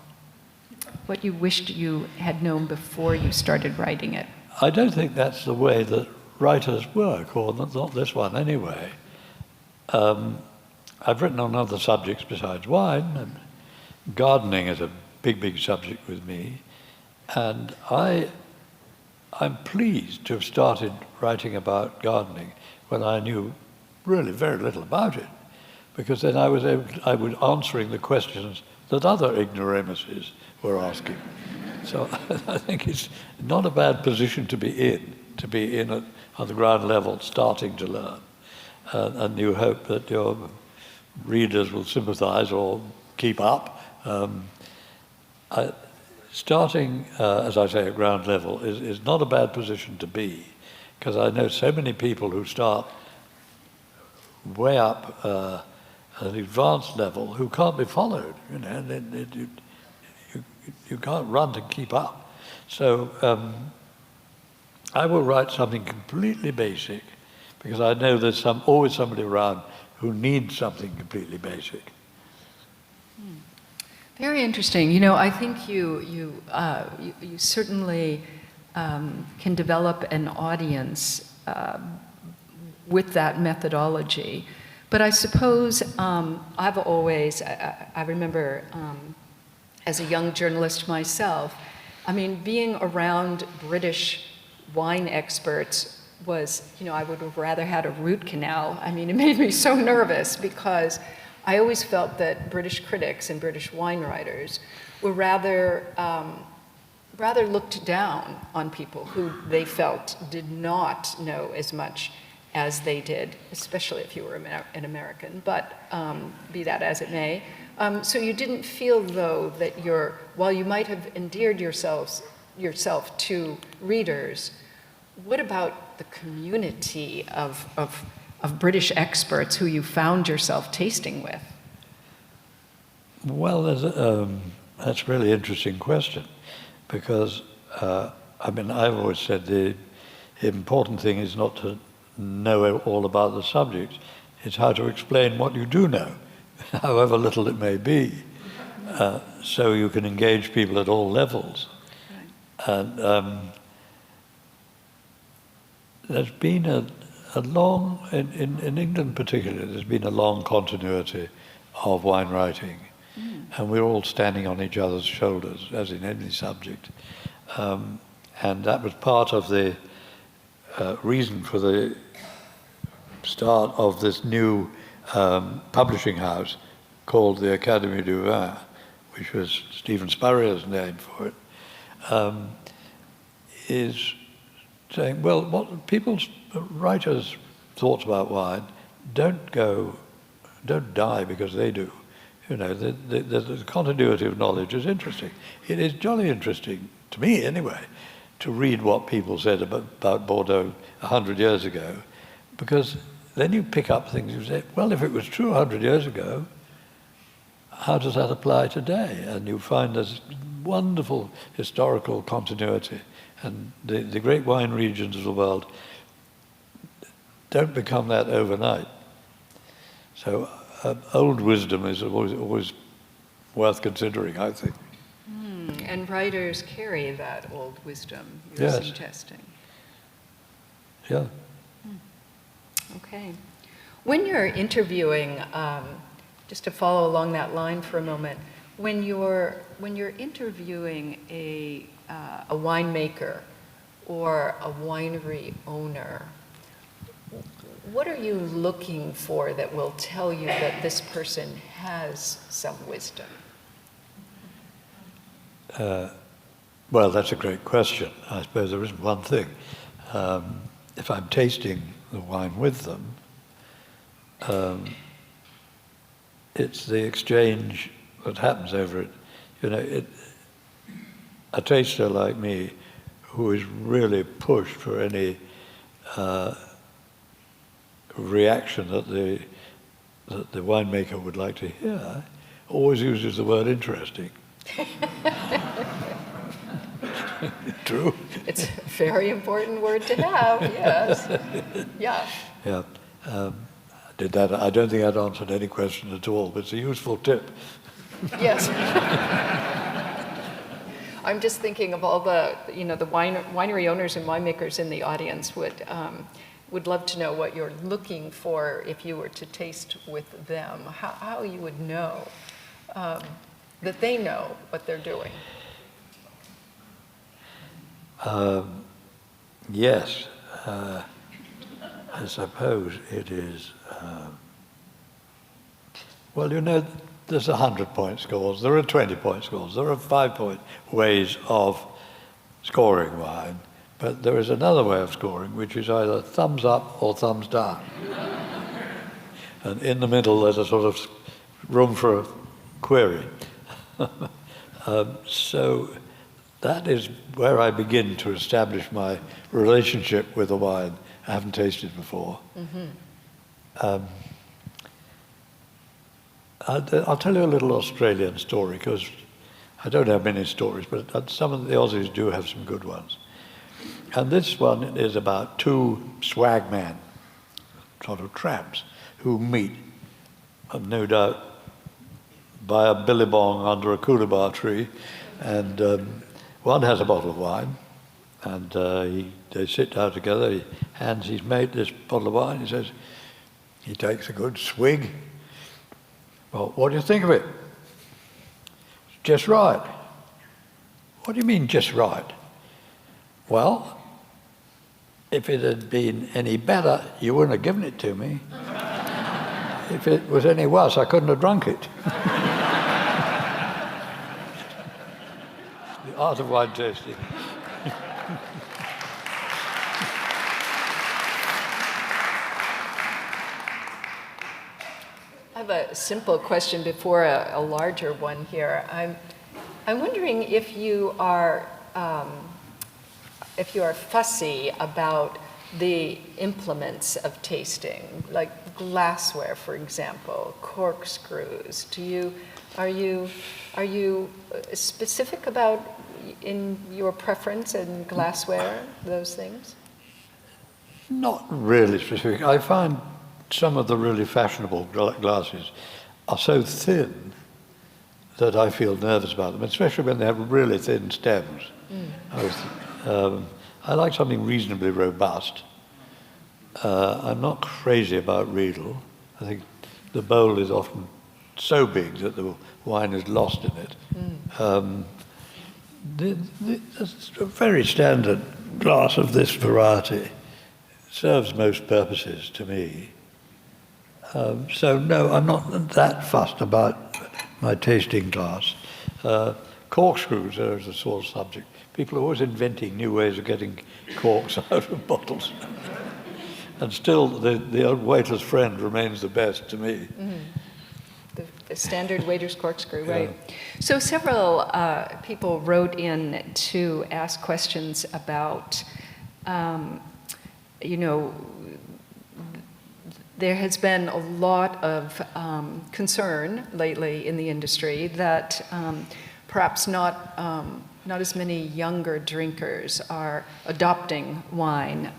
What you wished you had known before you started writing it? I don't think that's the way that writers work, or not this one anyway. I've written on other subjects besides wine, and gardening is a big subject with me. And I'm pleased to have started writing about gardening when I knew really very little about it, because then I was answering the questions that other ignoramuses were asking. So I think it's not a bad position to be in on the ground level, starting to learn. And you hope that your readers will sympathize or keep up. Starting, as I say, at ground level is not a bad position to be, because I know so many people who start way up at an advanced level who can't be followed. You know, you can't run to keep up. So I will write something completely basic, because I know there's always somebody around who needs something completely basic. Very interesting. You know, I think you certainly can develop an audience with that methodology. But I suppose I've always, I remember as a young journalist myself, I mean, being around British wine experts was, you know, I would have rather had a root canal. I mean, it made me so nervous, because I always felt that British critics and British wine writers were rather looked down on people who they felt did not know as much as they did, especially if you were an American, but be that as it may. So you didn't feel, though, that while you might have endeared yourself to readers, what about the community of British experts who you found yourself tasting with? Well, that's a really interesting question, because, I mean, I've always said the important thing is not to know all about the subject, it's how to explain what you do know, however little it may be, so you can engage people at all levels. And there's been a long, in England particularly, there's been a long continuity of wine writing. And we're all standing on each other's shoulders, as in any subject. And that was part of the reason for the start of this new publishing house called the Académie du Vin, which was Stephen Spurrier's name for it, is saying, well, what people's writers' thoughts about wine don't die because they do. You know, the continuity of knowledge is interesting. It is jolly interesting, to me anyway, to read what people said about Bordeaux 100 years ago, because then you pick up things you say, well, if it was true 100 years ago, how does that apply today? And you find this wonderful historical continuity. And the great wine regions of the world don't become that overnight. So old wisdom is always worth considering, I think. And writers carry that old wisdom you're Yes. suggesting. Yeah. Okay. When you're interviewing, just to follow along that line for a moment, when you're interviewing a winemaker or a winery owner, what are you looking for that will tell you that this person has some wisdom? Well, that's a great question. I suppose there isn't one thing. If I'm tasting the wine with them, it's the exchange that happens over it. You know, a taster like me, who is really pushed for any reaction that the winemaker would like to hear, always uses the word interesting. True. It's a very important word to have, yes. Yeah. Yeah. I don't think I'd answered any question at all, but it's a useful tip. Yes. I'm just thinking of all the winery owners and winemakers in the audience would love to know what you're looking for if you were to taste with them, how you would know that they know what they're doing. Yes. I suppose it is. Well, you know, there's 100-point scores, there are 20-point scores, there are 5-point ways of scoring wine, but there is another way of scoring, which is either thumbs up or thumbs down. And in the middle, there's a sort of room for a query. So that is where I begin to establish my relationship with the wine I haven't tasted before. Mm-hmm. I'll tell you a little Australian story, because I don't have many stories, but some of the Aussies do have some good ones. And this one is about two swag men, sort of tramps, who meet, no doubt, by a billabong under a coolabah tree, and one has a bottle of wine, and they sit down together. He hands his mate this bottle of wine. He takes a good swig. Well, what do you think of it? Just right. What do you mean, just right? Well, if it had been any better, you wouldn't have given it to me. If it was any worse, I couldn't have drunk it. The art of wine tasting. I have a simple question before a larger one here. I'm wondering if you are fussy about the implements of tasting, like glassware, for example, corkscrews. Are you specific about in your preference in glassware, those things? Not really specific. I find some of the really fashionable glasses are so thin that I feel nervous about them, especially when they have really thin stems. I like something reasonably robust. I'm not crazy about Riedel. I think the bowl is often so big that the wine is lost in it. A very standard glass of this variety serves most purposes to me. So no, I'm not that fussed about my tasting glass. Corkscrews are a sore subject. People are always inventing new ways of getting corks out of bottles. And still, the old waiter's friend remains the best to me. The standard waiter's corkscrew, right? So several people wrote in to ask questions about, there has been a lot of concern lately in the industry that perhaps not as many younger drinkers are adopting wine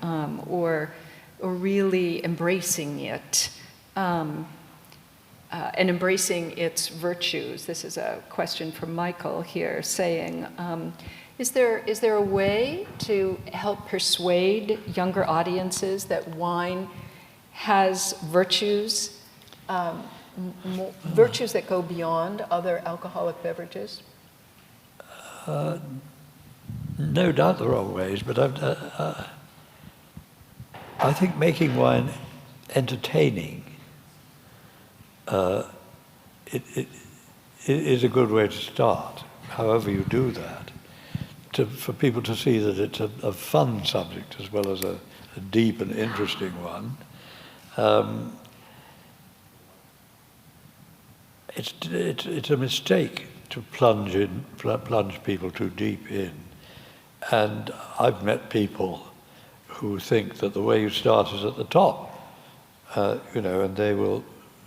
or really embracing it and embracing its virtues. This is a question from Michael here saying, is there a way to help persuade younger audiences that wine has virtues, virtues that go beyond other alcoholic beverages? No doubt there are ways, but I think making wine entertaining it is a good way to start, however you do that, for people to see that it's a fun subject as well as a deep and interesting one. It's a mistake to plunge people too deep in. And I've met people who think that the way you start is at the top, and they will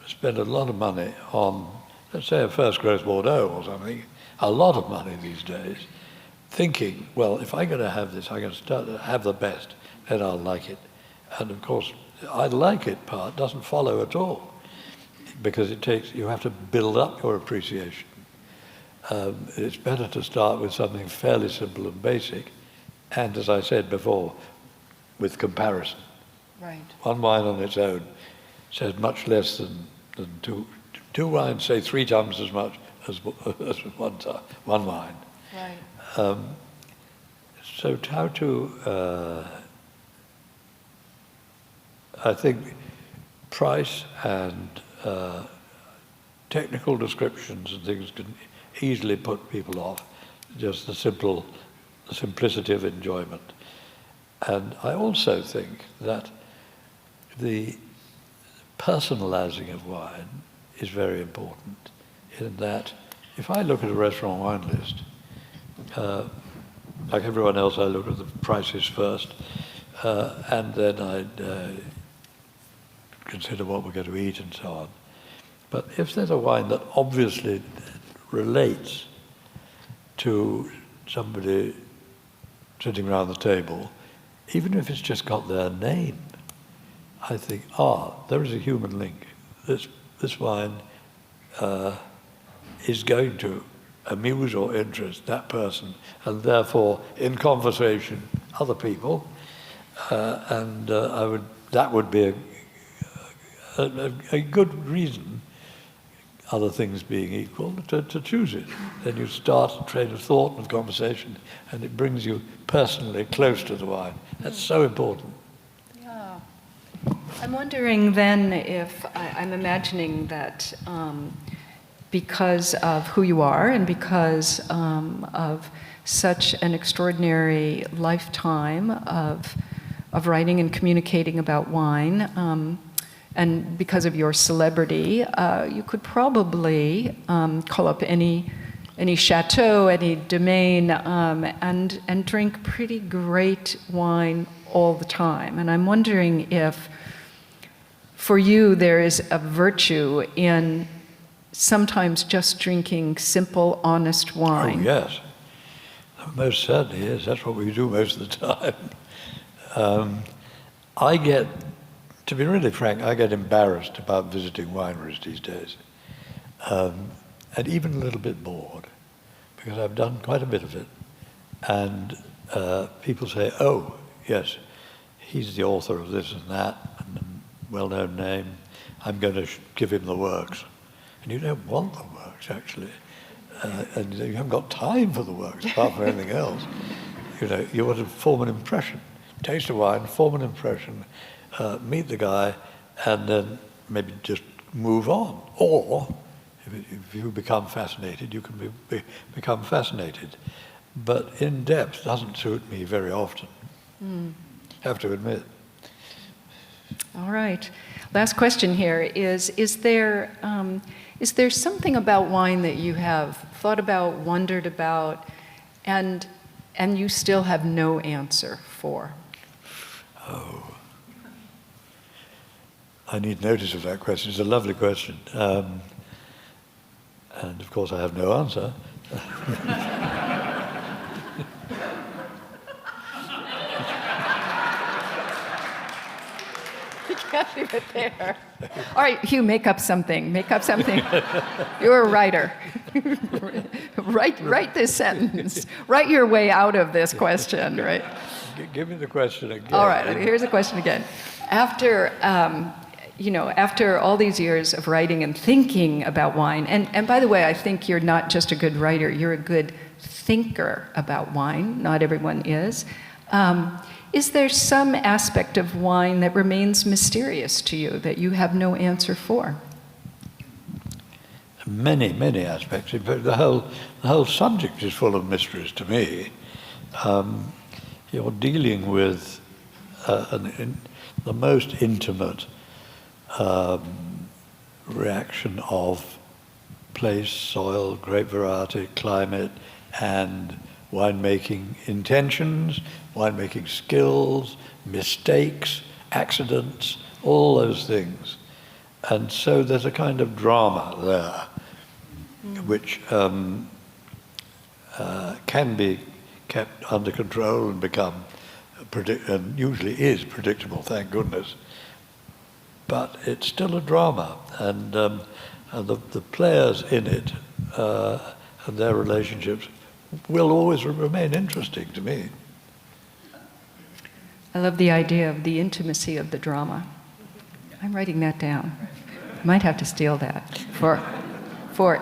spend a lot of money on, let's say, a first growth Bordeaux or something, a lot of money these days, thinking, well, if I'm going to have this, I'm going to start to have the best, then I'll like it. And of course, I like it part doesn't follow at all, because you have to build up your appreciation. It's better to start with something fairly simple and basic, and as I said before, with comparison. Right. One wine on its own says much less than two wines say 3 times as much as one wine. Right. So how to, I think price and technical descriptions and things can easily put people off, just the simplicity of enjoyment. And I also think that the personalizing of wine is very important, in that if I look at a restaurant wine list, like everyone else, I look at the prices first, and then I'd consider what we're going to eat and so on. But if there's a wine that obviously relates to somebody sitting around the table, even if it's just got their name, I think, there is a human link. This wine is going to amuse or interest that person, and therefore, in conversation, other people. That would be a good reason, other things being equal, to choose it. Then you start a train of thought and conversation, and it brings you personally close to the wine. That's so important. Yeah. I'm wondering then if, I'm imagining that because of who you are and because of such an extraordinary lifetime of writing and communicating about wine, and because of your celebrity, you could probably call up any chateau, any domain, and drink pretty great wine all the time. And I'm wondering if, for you, there is a virtue in sometimes just drinking simple, honest wine. Oh, yes. Most certainly is. That's what we do most of the time. To be really frank, I get embarrassed about visiting wineries these days, and even a little bit bored, because I've done quite a bit of it. And people say, oh, yes, he's the author of this and that, and a well-known name. I'm going to give him the works. And you don't want the works, actually. And you haven't got time for the works, apart from anything else. You want to form an impression. Taste a wine, form an impression, meet the guy, and then maybe just move on. Or if you become fascinated, you can become fascinated. But in depth doesn't suit me very often. Have to admit. All right. Last question here is there something about wine that you have thought about, wondered about, and you still have no answer for? Oh. I need notice of that question. It's a lovely question. And of course I have no answer. You can't leave it there. All right, Hugh, make up something. Make up something. You're a writer. Write this sentence. Write your way out of this question, right? Give me the question again. All right, here's the question again. After all these years of writing and thinking about wine, and by the way, I think you're not just a good writer, you're a good thinker about wine. Not everyone is. Is there some aspect of wine that remains mysterious to you that you have no answer for? Many, many aspects. In fact, the whole subject is full of mysteries to me. You're dealing with the most intimate reaction of place, soil, grape variety, climate, and winemaking intentions, winemaking skills, mistakes, accidents, all those things. And so there's a kind of drama there, which can be kept under control and become and usually is predictable, thank goodness. But it's still a drama, and the players in it and their relationships will always remain interesting to me. I love the idea of the intimacy of the drama. I'm writing that down. Might have to steal that for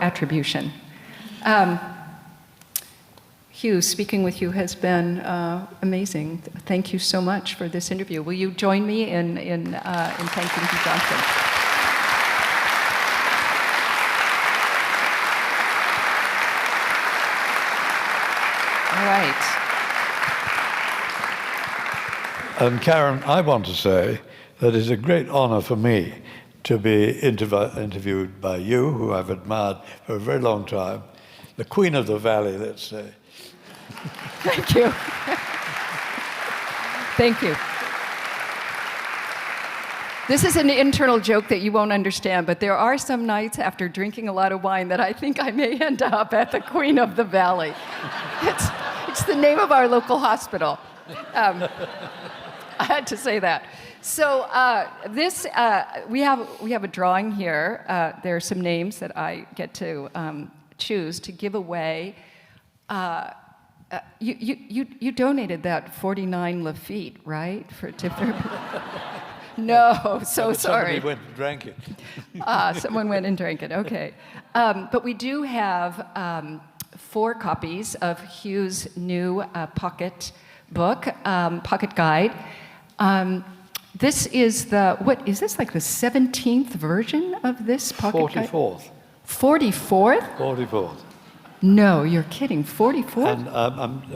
attribution. Hugh, speaking with you has been amazing. Thank you so much for this interview. Will you join me in thanking Hugh Johnson? All right. And Karen, I want to say that it's a great honor for me to be interviewed by you, who I've admired for a very long time, the Queen of the Valley, let's say. Thank you. Thank you. This is an internal joke that you won't understand, but there are some nights after drinking a lot of wine that I think I may end up at the Queen of the Valley. It's the name of our local hospital. I had to say that. So we have a drawing here. There are some names that I get to choose to give away. You donated that 49 Lafitte, right? No, so sorry. Somebody went and drank it. Someone went and drank it, okay. But we do have 4 copies of Hugh's new pocket book, pocket guide. This is like the 17th version of this pocket guide? 44th. 44th? 44th. No, you're kidding, 44th? And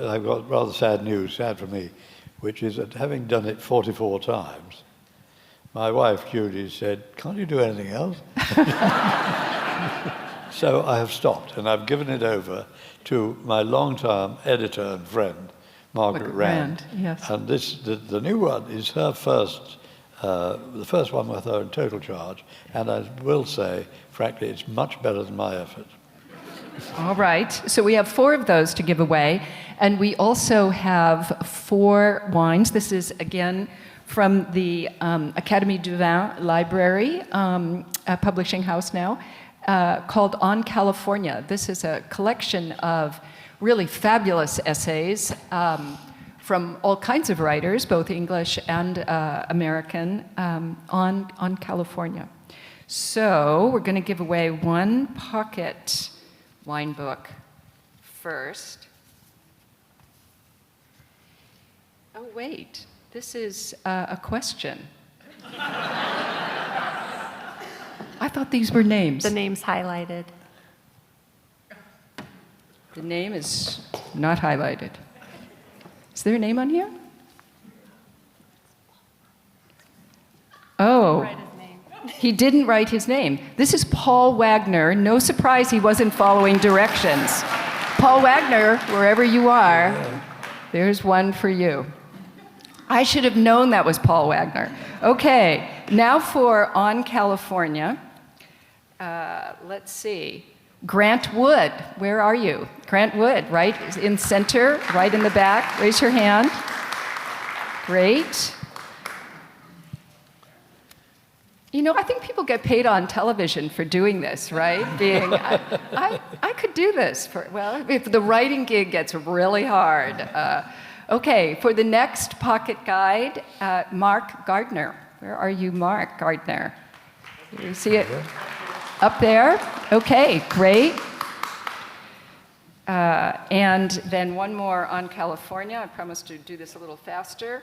I've got rather sad news, sad for me, which is that having done it 44 times, my wife, Judy, said, "Can't you do anything else?" So I have stopped, and I've given it over to my long-time editor and friend, Margaret Rand. Yes. And the new one is her first, the first one with her in total charge, and I will say, frankly, it's much better than my effort. All right, so we have 4 of those to give away, and we also have 4 wines. This is, again, from the Académie du Vin Library, a publishing house now, called On California. This is a collection of really fabulous essays from all kinds of writers, both English and American, on California. So we're going to give away 1 pocket wine book first. Oh, wait, this is a question. thought these were names. The name's highlighted. The name is not highlighted. Is there a name on here? Oh, he didn't write his name. This is Paul Wagner. No surprise he wasn't following directions. Paul Wagner, wherever you are, there's one for you. I should have known that was Paul Wagner. Okay, now for On California. Let's see. Grant Wood, where are you? Grant Wood, right in center, right in the back. Raise your hand. Great. You know, I think people get paid on television for doing this, right? I could do this well, if the writing gig gets really hard. Okay, for the next pocket guide, Mark Gardner. Where are you, Mark Gardner? You see it up there? Okay, great. And then one more on California. I promised to do this a little faster.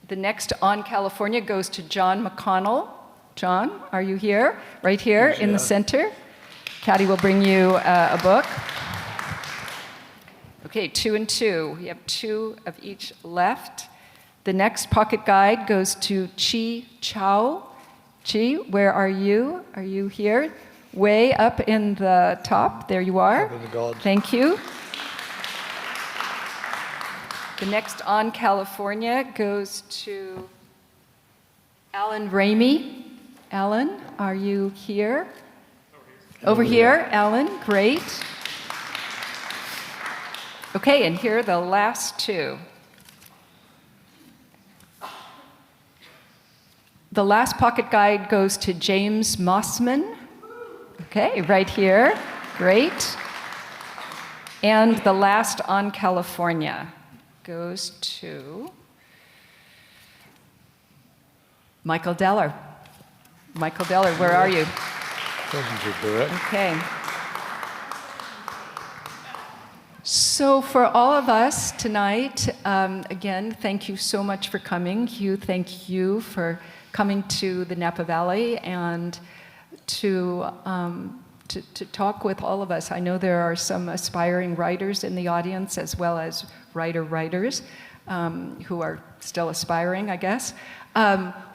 The next On California goes to John McConnell. John, are you here? Right here in the center. Caddy will bring you a book. Okay, 2 and 2. We have 2 of each left. The next pocket guide goes to Chi Chow. Chi, where are you? Are you here? Way up in the top. There you are. Thank you. The next On California goes to Alan Ramey. Alan, are you here? Over here, Alan, great. Okay, and here are the last 2. The last pocket guide goes to James Mossman. Okay, right here, great. And the last On California goes to Michael Deller. Michael Deller, where are you? Okay. So for all of us tonight, again, thank you so much for coming. Hugh, thank you for coming to the Napa Valley and to talk with all of us. I know there are some aspiring writers in the audience as well as writers who are still aspiring, I guess.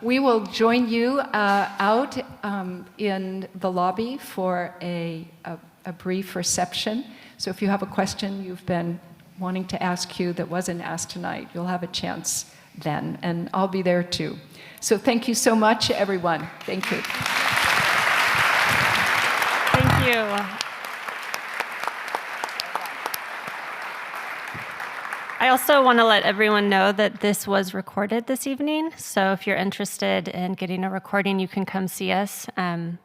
We will join you out in the lobby for a brief reception. So if you have a question you've been wanting to ask Hugh that wasn't asked tonight, you'll have a chance then, and I'll be there too. So thank you so much, everyone. Thank you. Thank you. I also want to let everyone know that this was recorded this evening. So if you're interested in getting a recording, you can come see us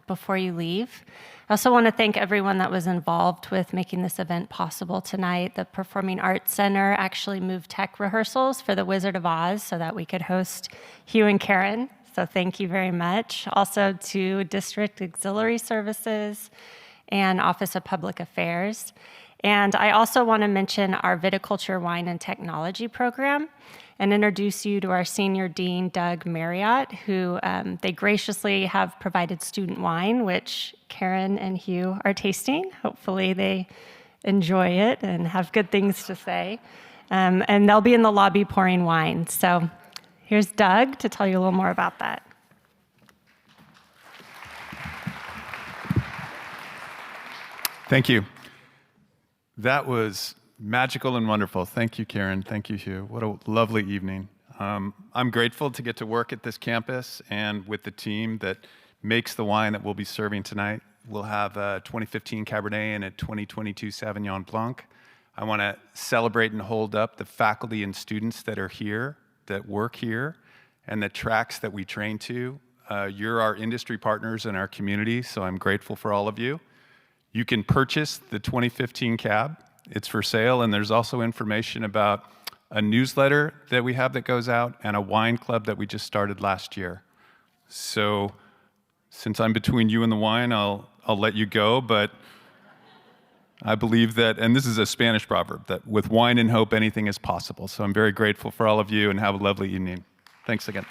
before you leave. I also want to thank everyone that was involved with making this event possible tonight. The Performing Arts Center actually moved tech rehearsals for The Wizard of Oz so that we could host Hugh and Karen. So thank you very much. Also to District Auxiliary Services and Office of Public Affairs. And I also want to mention our Viticulture, Wine, and Technology program and introduce you to our Senior Dean, Doug Marriott, who they graciously have provided student wine, which Karen and Hugh are tasting. Hopefully they enjoy it and have good things to say. And they'll be in the lobby pouring wine. So here's Doug to tell you a little more about that. Thank you. That was magical and wonderful. Thank you, Karen. Thank you, Hugh. What a lovely evening. I'm grateful to get to work at this campus and with the team that makes the wine that we'll be serving tonight. We'll have a 2015 Cabernet and a 2022 Sauvignon Blanc. I want to celebrate and hold up the faculty and students that are here, that work here, and the tracks that we train to. You're our industry partners in our community, so I'm grateful for all of you. You can purchase the 2015 cab. It's for sale, and there's also information about a newsletter that we have that goes out and a wine club that we just started last year. So since I'm between you and the wine, I'll let you go, but I believe that, and this is a Spanish proverb, that with wine and hope, anything is possible. So I'm very grateful for all of you, and have a lovely evening. Thanks again.